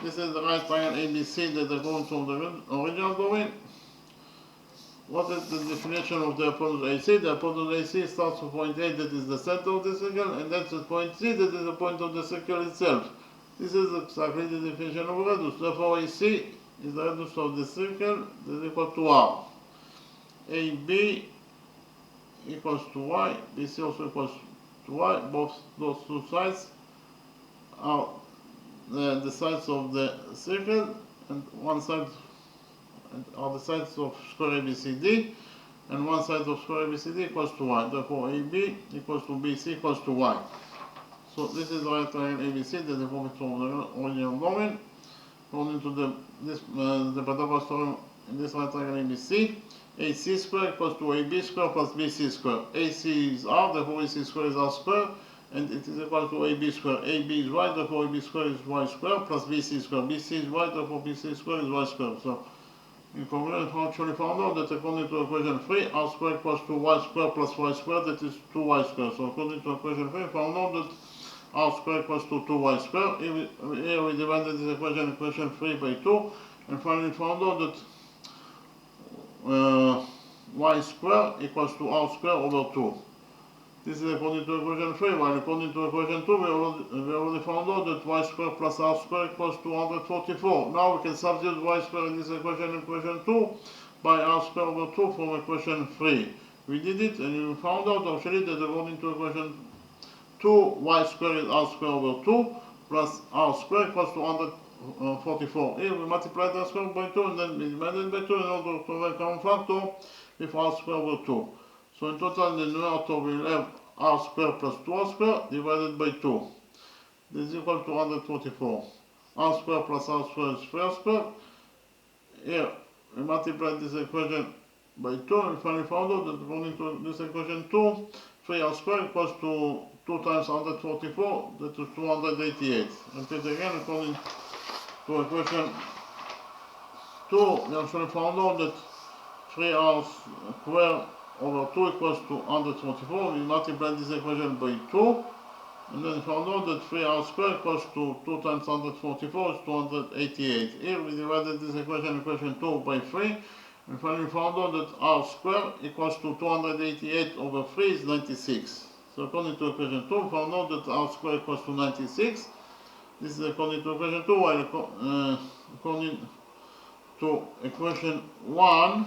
This is the right triangle ABC that according to the original drawing. What is the definition of the hypotenuse AC? The hypotenuse AC starts from point A, that is the center of the circle, and that's at point C, that is the point of the circle itself. This is exactly the definition of radius. Therefore, AC is the radius of the circle, that is equal to r. AB equals to y, BC also equals to y. Both those two sides are the sides of the circle, and one side are the sides of square ABCD, and one side of square ABCD equals to y. Therefore, AB equals to BC equals to y. So this is the right triangle ABC that is according to the original drawing. According to the Pythagoras theorem in this right triangle ABC, AC square equals to AB square plus BC square. AC is r, therefore AC square is r square, and it is equal to AB square. AB is y, therefore AB square is y square plus BC square. BC is y, therefore BC square is y square. So in conclusion, we actually found out that according to equation 3, r square equals to y square plus y square, that is 2y square. So according to equation 3, we found out that r square equals to 2y square. Here we divided this equation 3 by 2, and finally found out that y square equals to r square over 2. This is according to equation 3, while according to equation 2, we already found out that y square plus r square equals to 144. Now we can substitute y square in this equation 2, by r square over 2 from equation 3. We did it, and we found out actually that according to equation 2, y square is r square over 2, plus r square equals to 144. Here we multiply the square by 2, and then we divided by 2 in order to have a common factor with r square over 2. So in total, the numerator will have r square plus 2r square divided by 2. This is equal to 144. R square plus r square is 3r square. Here we multiply this equation by 2, and finally found out that according to this equation 2, 3r square equals to 2 times 144, that is 288. Repeat again, according to equation 2, we actually found out that 3r square over 2 equals to 144. We multiply this equation by 2, and then found out that 3r square equals to 2 times 144 is 288. Here we divided this equation 2 by 3, and finally found out that r square equals to 288 over 3 is 96. So according to equation 2, we found out that r square equals to 96. This is according to equation 2, while according to equation 1,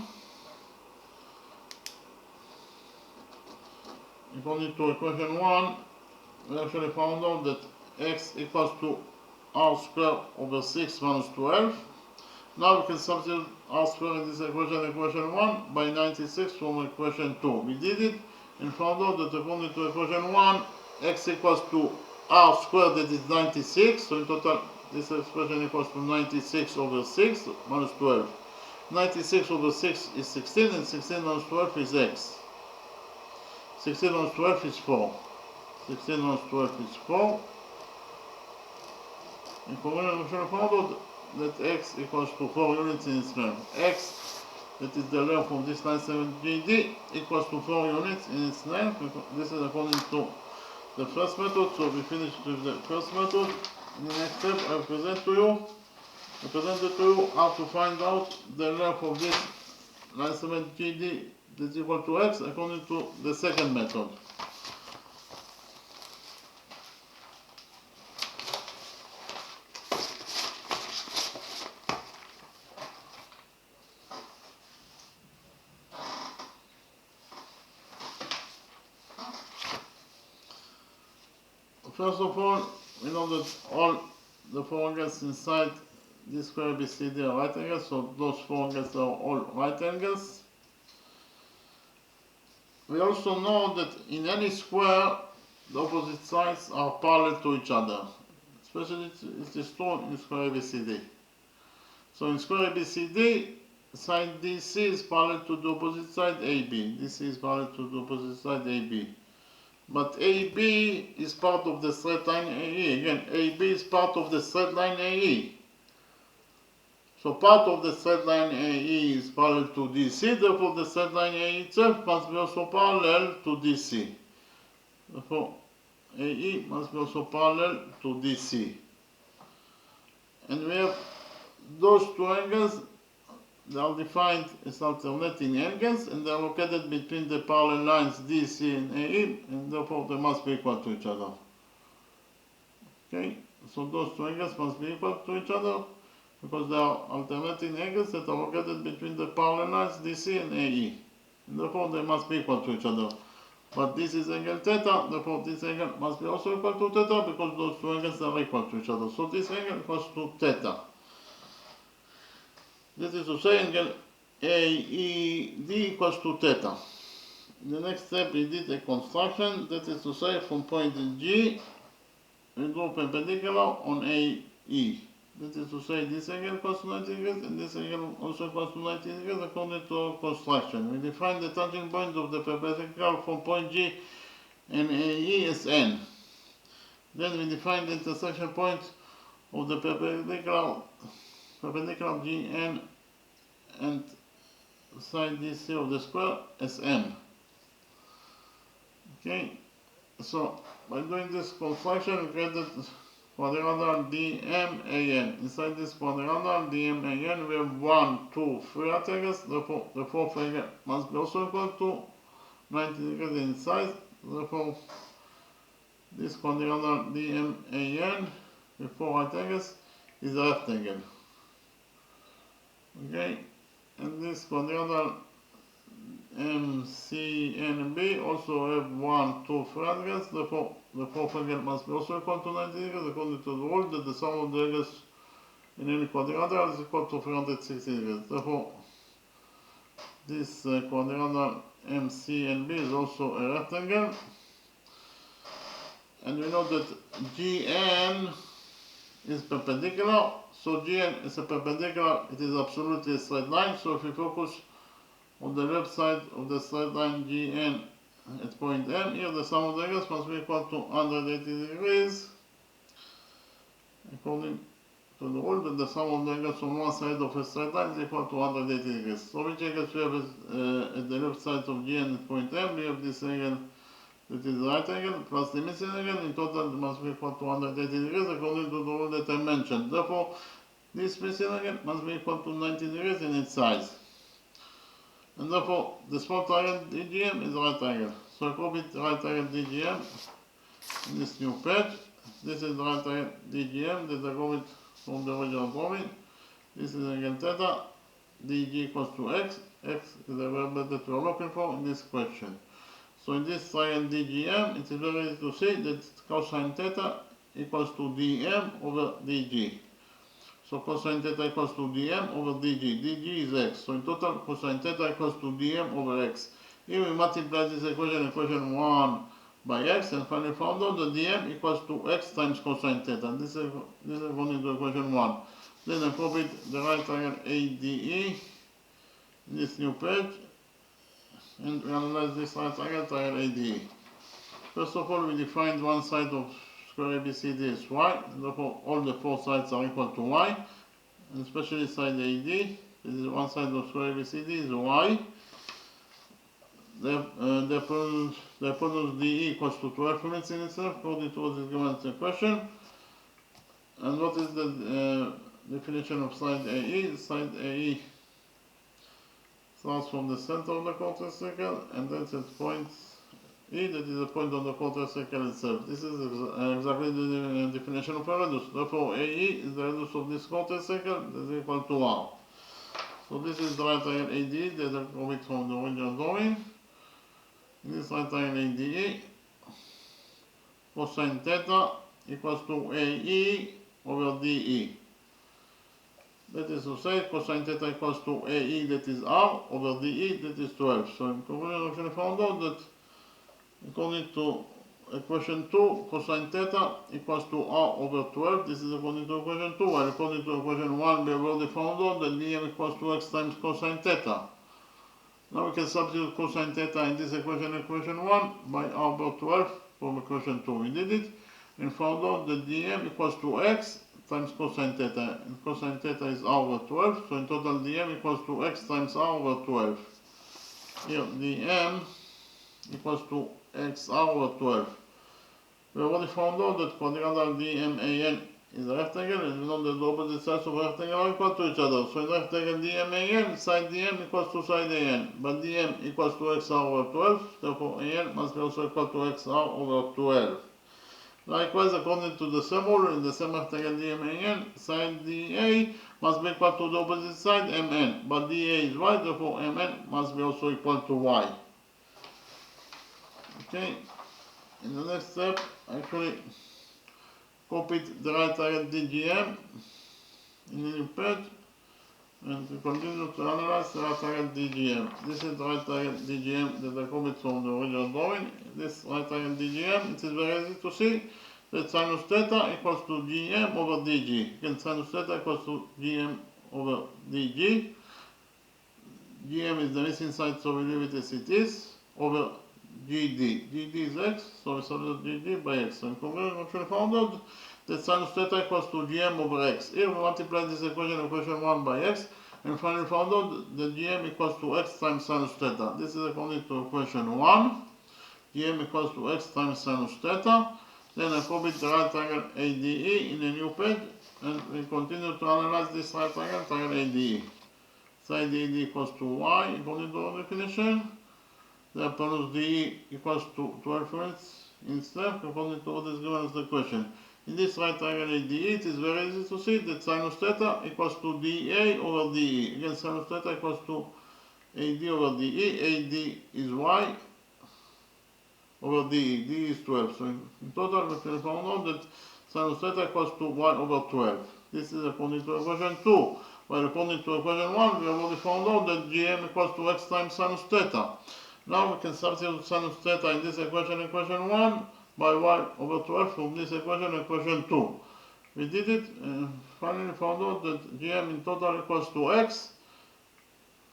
we actually found out that x equals to r square over 6 minus 12. Now we can substitute r square in this equation 1 by 96 from equation 2. We did it and found out that according to equation 1, x equals to r squared, that is 96. So in total, this expression equals to 96 over 6 minus 12. 96 over 6 is 16, and 16 minus 12 is x. 16 minus 12 is 4. 16 minus 12 is 4. In conclusion, we should found out that x equals to 4 units in its length. X, that is the length of this line 7GD, equals to 4 units in its length. This is according to the first method. So we finished with the first method. In the next step, I presented to you how to find out the length of this line 7GD is equal to x according to the second method. First of all, we know that all the four angles inside this square ABCD are right angles, so those four angles are all right angles. We also know that in any square, the opposite sides are parallel to each other. Especially it is true in square ABCD. So in square ABCD, side DC is parallel to the opposite side AB. DC is parallel to the opposite side AB. But AB is part of the straight line AE. Again, AB is part of the straight line AE. So part of the straight line AE is parallel to DC, therefore the straight line AE itself must be also parallel to DC. Therefore AE must be also parallel to DC. And we have those two angles, they are defined as alternating angles, and they are located between the parallel lines DC and AE, and therefore they must be equal to each other. Okay, so those two angles must be equal to each other because they are alternating angles that are located between the parallel lines DC and AE, and therefore they must be equal to each other. But this is angle theta, therefore this angle must be also equal to theta because those two angles are equal to each other. So this angle equals to theta. That is to say, angle AED equals to theta. The next step we did a construction, that is to say, from point G, we draw perpendicular on AE. That is to say, this angle equals to 90 degrees and this angle also equals to 90 degrees according to our construction. We define the touching points of the perpendicular from point G and AE as N. Then we define the intersection point of the perpendicular GN and side DC of the square as M. Okay, so by doing this construction, we created quadrilateral DMAN. Inside this quadrilateral DMAN, we have 1, 2, 3 right angles. Therefore, the fourth angle must be also equal to 90 degrees in size. Therefore, this quadrilateral DMAN with 4 right angles is a rectangle. Okay, and this quadrilateral MCNB also have 1, 2, 3 angles. Therefore, the fourth angle must be also equal to 90 degrees according to the rule that the sum of the angles in any quadrilateral is equal to 360 degrees. Therefore, this quadrilateral MCNB is also a rectangle. And we know that GN is perpendicular. So GN is a perpendicular, it is absolutely a straight line. So if we focus on the left side of the straight line GN at point M, here the sum of the angles must be equal to 180 degrees, according to the rule that the sum of the angles on one side of a straight line is equal to 180 degrees. So which angles we have at the left side of GN at point M? We have this angle that is the right angle plus the missing angle. In total it must be equal to 180 degrees according to the rule that I mentioned. Therefore, this missing angle must be equal to 90 degrees in its size. And therefore, the small triangle DGM is a right angle. So I copy the right angle DGM in this new page. This is the right angle DGM that I copied from the original drawing. This is angle theta. DG equals to x. X is the variable that we are looking for in this question. So in this triangle DGM, it is very easy to see that cosine theta equals to dm over dg. So cosine theta equals to dm over dg. dg is x. So in total, cosine theta equals to dm over x. Here we multiply this equation 1 by x, and finally found out that dm equals to x times cosine theta. This is according to equation 1. Then I copied the right triangle ADE in this new page, and we analyze this right triangle ADE. First of all, we defined one side of square ABCD as y, and therefore all the four sides are equal to y, and especially side AD. This is one side of square ABCD is y. The hypotenuse DE equals to 12 units in itself, according to what is given in the question. And what is the definition of side AE? Side starts from the center of the quarter circle and then it points E, that is a point on the quarter circle itself. This is exactly the definition of a radius. Therefore, AE is the radius of this quarter circle that is equal to R. So this is the right triangle ADE that I copied from the original drawing. In this right triangle ADE, cosine theta equals to AE over DE. That is to say, cosine theta equals to AE, that is R, over DE, that is 12. So in conclusion, we actually found out that according to equation 2, cosine theta equals to R over 12. This is according to equation 2, while according to equation 1, we have already found out that dm equals to x times cosine theta. Now we can substitute cosine theta in this equation 1, by R over 12 from equation 2. We did it and found out that dm equals to x times cosine theta. And cosine theta is R over 12, so in total dm equals to x times R over 12. Here, dm equals to xr over 12. We already found out that quadrilateral DMAN is a rectangle, and we know that the opposite sides of a rectangle are equal to each other. So in rectangle DMAN, side DM equals to side AN, but DM equals to xr over 12, therefore AN must be also equal to xr over 12. Likewise, according to the same rule, in the same rectangle DMAN, side DA must be equal to the opposite side MN, but DA is y, therefore MN must be also equal to y. Okay, in the next step, I actually copied the right triangle DGM in the new page, and we continue to analyze the right triangle DGM. This is the right triangle DGM that I copied from the original drawing. This right triangle DGM, it is very easy to see that sinus theta equals to GM over DG. Again, sinus theta equals to GM over DG. GM is the missing side, so we leave it as it is, over GD. GD is x, so we substitute GD by x. And we actually found out that sinus theta equals to GM over x. Here we multiply this equation 1 by x, and finally found out that GM equals to x times sinus theta. This is according to equation 1. GM equals to x times sinus theta. Then I copied the right triangle ADE in a new page, and we continue to analyze this right triangle ADE. Side AD equals to y according to our definition. The hypotenuse DE equals to 12 units in step according to what is given as the question. In this right triangle ADE, it is very easy to see that sinus theta equals to DA over DE. Again, sinus theta equals to AD over DE. AD is y over DE. DE is 12. So in total, we can find out that sinus theta equals to y over 12. This is according to equation 2. While according to equation 1, we have already found out that GM equals to x times sinus theta. Now we can substitute sinus theta in this equation 1, by y over 12 from this equation 2. We did it and finally found out that GM in total equals to x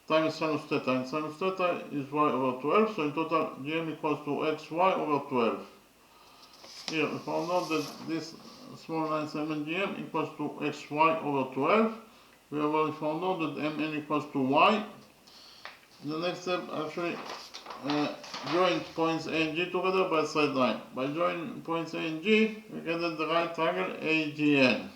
times sinus theta. And sinus theta is y over 12, so in total GM equals to xy over 12. Here we found out that this small line segment GM equals to xy over 12. We have already found out that mn equals to y. In the next step, actually join points A and G together by side line. By joining points A and G, we get the right triangle AGN.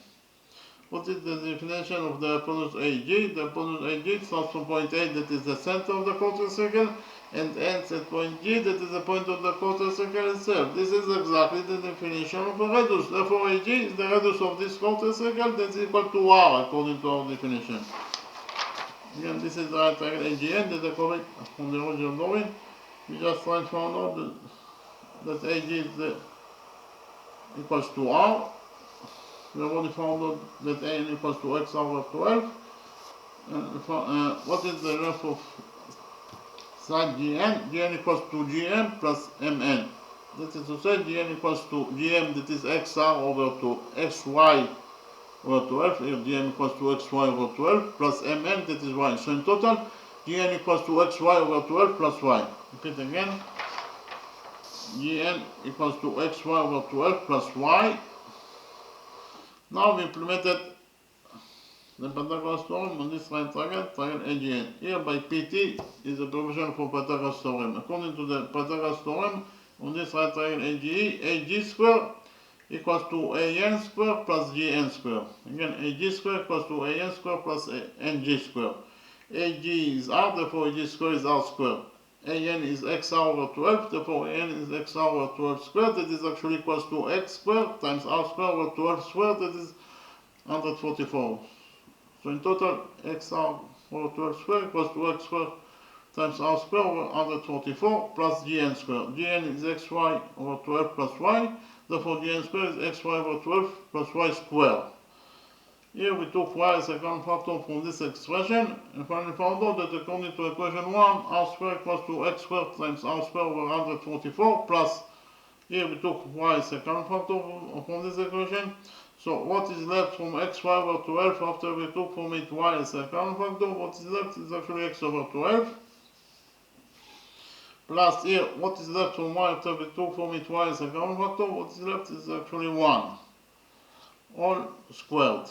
What is the definition of the hypotenuse AG? The hypotenuse AG starts from point A, that is the center of the quarter circle, and ends at point G, that is the point of the quarter circle itself. This is exactly the definition of a radius. Therefore, AG is the radius of this quarter circle that is equal to R according to our definition. Again, this is the right triangle AGN that I correct from the original drawing. We just found out that AG is equals to R. We have already found out that AN equals to x over 12. And what is the length of side GN? GN equals to GM plus MN. That is to say, GN equals to GM, that is XR over to XY over 12. Here GM equals to XY over 12 plus MN, that is Y. So in total, GN equals to XY over 12 plus Y. Repeat again. GN equals to XY over 12 plus Y. Now we implemented the Pythagoras theorem on this right triangle AGN. Here by PT is a provision for Pythagoras theorem. According to the Pythagoras theorem, on this right triangle AGE, AG square equals to AN square plus GN square. Again, AG square equals to AN square plus NG square. AG is R, therefore AG squared is R squared. AN is XR over 12, therefore AN is XR over 12 squared, that is actually equals to X squared times R squared over 12 squared, that is 144. So in total, XR over 12 squared equals to X squared times R squared over 144 plus GN squared. GN is XY over 12 plus Y, therefore GN squared is XY over 12 plus Y squared. Here we took y as a common factor from this expression and finally found out that according to equation 1, r squared equals to x squared times r squared over 144 plus, here we took y as a common factor from this equation. So what is left from xy over 12 after we took from it y as a common factor? What is left is actually x over 12. Plus here, what is left from y after we took from it y as a common factor? What is left is actually 1. All squared.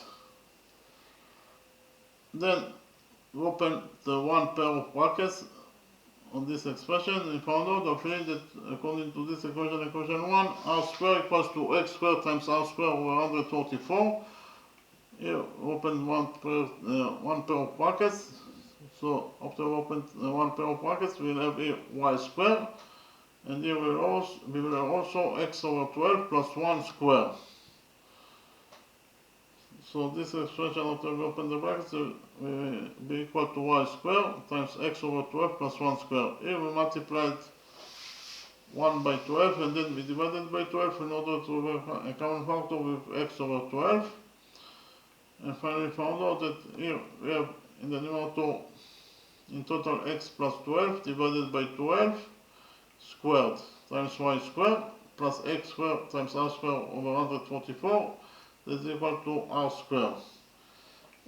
Then we open the one pair of brackets on this expression and we found out actually that according to this equation, equation 1, r squared equals to x squared times r squared over 144. Here we open one pair of brackets. So after we open one pair of brackets, we will have here y squared, and here we will also x over 12 plus 1 squared. So this expression after we open the brackets will be equal to y squared times x over 12 plus 1 squared. Here we multiplied 1 by 12 and then we divided by 12 in order to have a common factor with x over 12. And finally found out that here we have in the numerator in total x plus 12 divided by 12 squared times y squared plus x squared times r squared over 144. Is equal to r squared.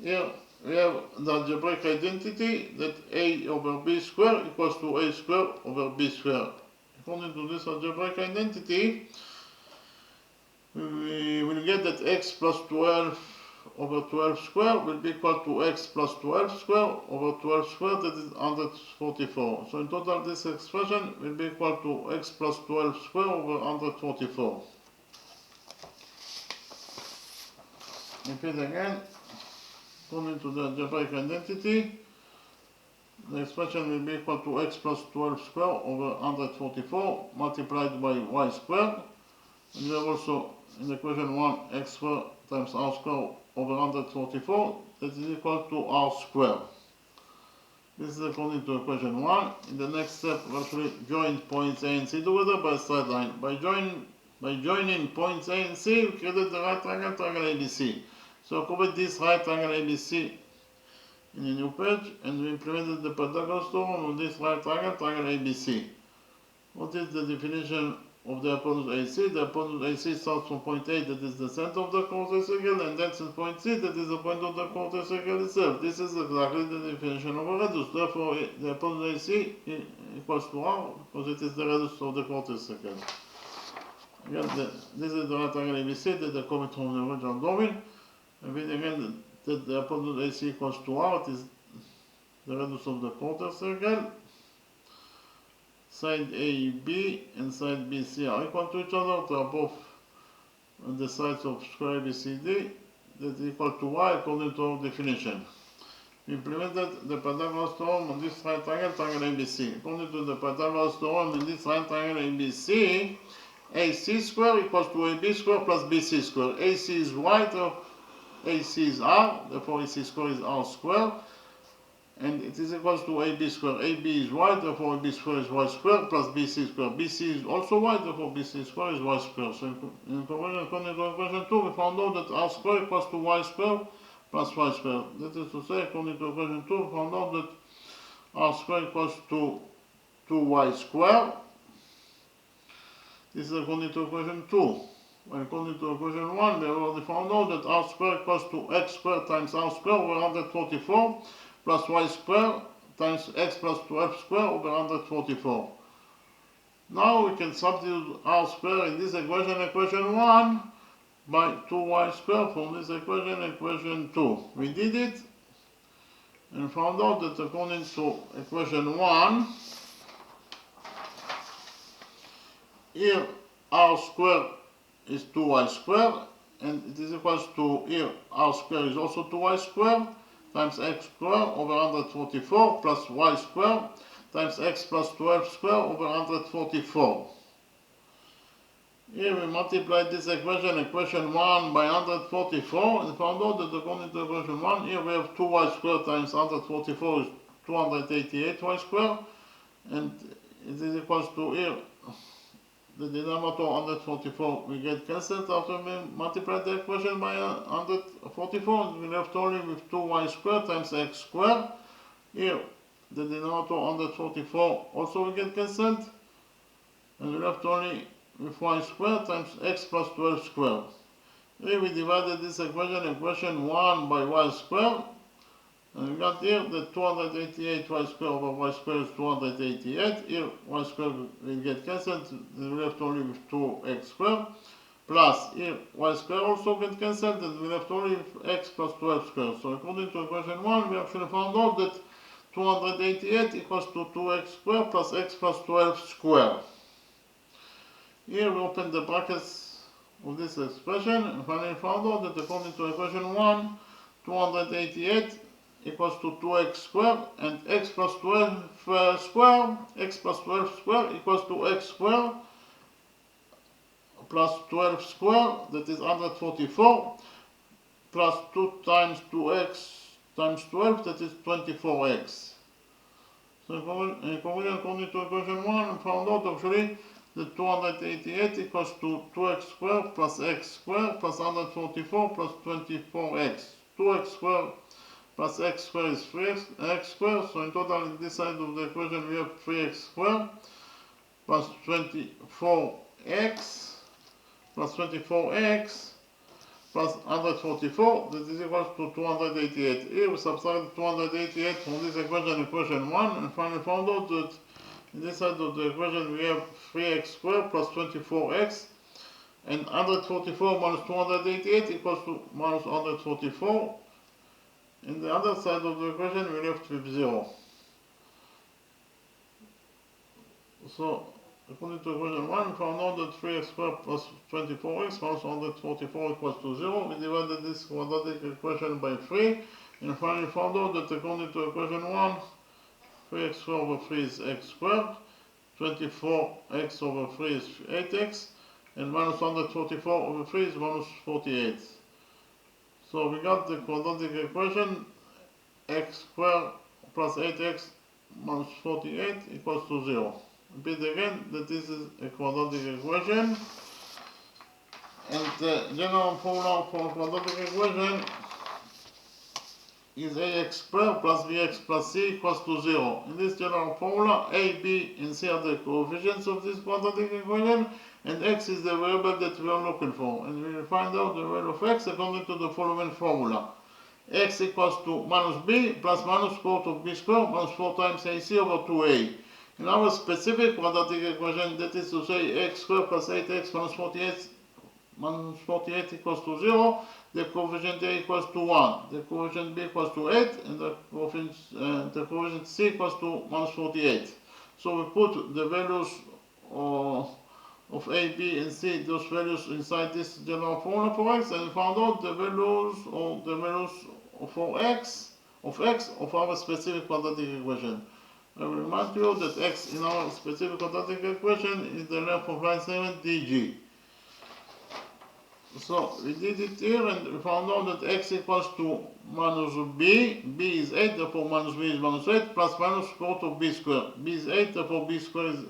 Here we have the algebraic identity that a over b squared equals to a squared over b squared. According to this algebraic identity, we will get that x plus 12 over 12 squared will be equal to x plus 12 squared over 12 squared, that is 144. So in total this expression will be equal to x plus 12 squared over 144. Repeat again, according to the algebraic identity, the expression will be equal to x plus 12 squared over 144 multiplied by y squared. And we have also in the equation 1 x squared times r squared over 144, that is equal to r squared. This is according to equation 1. In the next step, we actually join points A and C together by a straight line. By joining points A and C, we created the right triangle, triangle ABC. So create this right triangle ABC in a new page, and we implemented the Pythagoras theorem on this right triangle, triangle ABC. What is the definition of the hypotenuse AC? The hypotenuse AC starts from point A, that is the center of the quarter circle, and then to point C, that is the point of the quarter circle itself. This is exactly the definition of a radius. Therefore, the hypotenuse AC equals to R, because it is the radius of the quarter circle. Again, this is the right triangle ABC that I copied from the original drawing. And then again, that the hypotenuse AC equals to R, it is the radius of the quarter circle. Side AB and side BC are equal to each other. They are both on the sides of square ABCD. That is equal to Y according to our definition. We implemented the Pythagoras theorem on this right triangle, triangle ABC. According to the Pythagoras theorem in this right triangle ABC, AC squared equals to AB squared plus BC squared. AC is Y, AC is R, therefore AC squared is R squared, and it is equals to AB squared. AB is Y, therefore AB squared is Y squared plus BC squared. BC is also Y, therefore BC squared is Y squared. So in conclusion, according to equation 2, we found out that R squared equals to Y squared plus Y squared. That is to say, according to equation 2, we found out that R squared equals to 2Y squared. This is according to equation 2. When according to equation 1, we have already found out that r squared equals to x squared times r squared over 144 plus y squared times x plus 12 squared over 144. Now we can substitute r squared in this equation, equation 1, by 2y squared from this equation, equation 2. We did it and found out that according to equation 1, here r squared is 2y squared, and it is equals to here r squared is also 2y squared, times x squared over 144 plus y squared times x plus 12 squared over 144. Here we multiply this equation 1 by 144 and found out that according to equation 1, here we have 2y squared times 144 is 288y squared, and it is equals to here the denominator 144 we get cancelled after we multiply the equation by 144. We left only with 2y squared times x squared. Here the denominator 144 also we get cancelled, and we left only with y squared times x plus 12 squared. Here we divided this equation 1 by y squared, and we got here that 288 y squared over y squared is 288. Here y squared will get cancelled, and we left only with 2x squared. Plus here y squared also get cancelled, and we left only with x plus 12 squared. So according to equation 1, we actually found out that 288 equals to 2x squared plus x plus 12 squared. Here we open the brackets of this expression and finally found out that according to equation 1, 288 equals to 2x squared, and x plus 12 squared, x plus 12 squared equals to x squared plus 12 squared, that is 144, plus 2 times 2x times 12, that is 24x. So according to equation 1, we found out actually that 288 equals to 2x squared plus x squared plus 144 plus 24x. 2x squared plus x squared is 3x squared, so in total in this side of the equation we have 3x squared plus 24x plus 24x plus 144, that is equal to 288. Here we subtract 288 from this equation 1, and finally found out that in this side of the equation we have 3x squared plus 24x, and 144 minus 288 equals to minus 144. In the other side of the equation we left with 0. So according to equation 1, we found out that 3x squared plus 24x minus 144 equals to 0. We divided this quadratic equation by 3, and finally found out that according to equation 1, 3x squared over 3 is x squared, 24x over 3 is 8x, and minus 144 over 3 is minus 48. So we got the quadratic equation x squared plus 8x minus 48 equals to 0. Repeat again that this is a quadratic equation, and the general formula for quadratic equation is ax squared plus bx plus c equals to 0. In this general formula, a, b, and c are the coefficients of this quadratic equation, and x is the variable that we are looking for. And we will find out the value of x according to the following formula. X equals to minus b plus minus square root of b squared minus 4 times ac over 2a. In our specific quadratic equation, that is to say x squared plus 8x minus 48 equals to 0, the coefficient a equals to 1, the coefficient b equals to 8, and the coefficient c equals to minus 48. So we put the values of a, b, and c, those values inside this general formula for x, and we found out the values for x of our specific quadratic equation. I will remind you that x in our specific quadratic equation is the length of line segment dg. So we did it here, and we found out that x equals to minus b, b is 8, therefore minus b is minus 8, plus minus square root of b squared. B is 8, therefore b squared is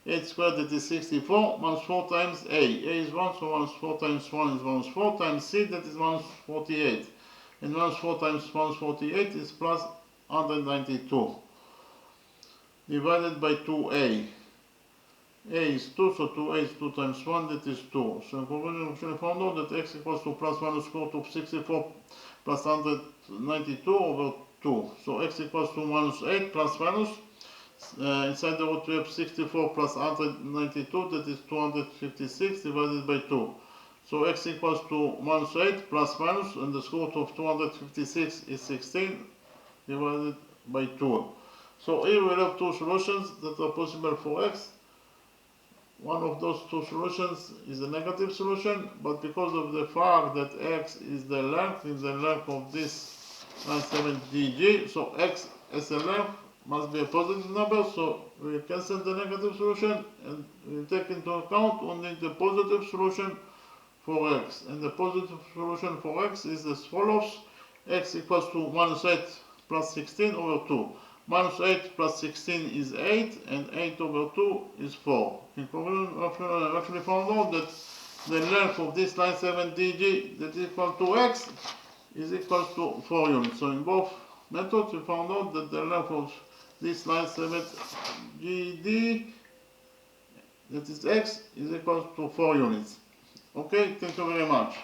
8 squared, that is 64, minus 4 times a. A is 1, so minus 4 times 1 is minus 4 times c, that is minus 48. And minus 4 times minus 48 is plus 192. Divided by 2a. A is 2, so 2a is 2 times 1, that is 2. So in conclusion, we actually found out that x equals to plus minus square root of 64 plus 192 over 2. So x equals to minus 8 plus minus. Inside the root we have 64 plus 192, that is 256 divided by 2. So x equals to minus 8 plus minus, and the square root of 256 is 16 divided by 2. So here we have two solutions that are possible for x. One of those two solutions is a negative solution, but because of the fact that x is the length of this line 7 DG. So x as a length must be a positive number, so we cancel the negative solution and we take into account only the positive solution for x. And the positive solution for x is as follows: x equals to minus 8 plus 16 over 2. Minus 8 plus 16 is 8, and 8 over 2 is 4. In conclusion, we actually found out that the length of this line 7 DG that is equal to x is equal to 4 units. So in both methods we found out that the length of this line 7 GD, that is x, is equal to 4 units. Okay, thank you very much.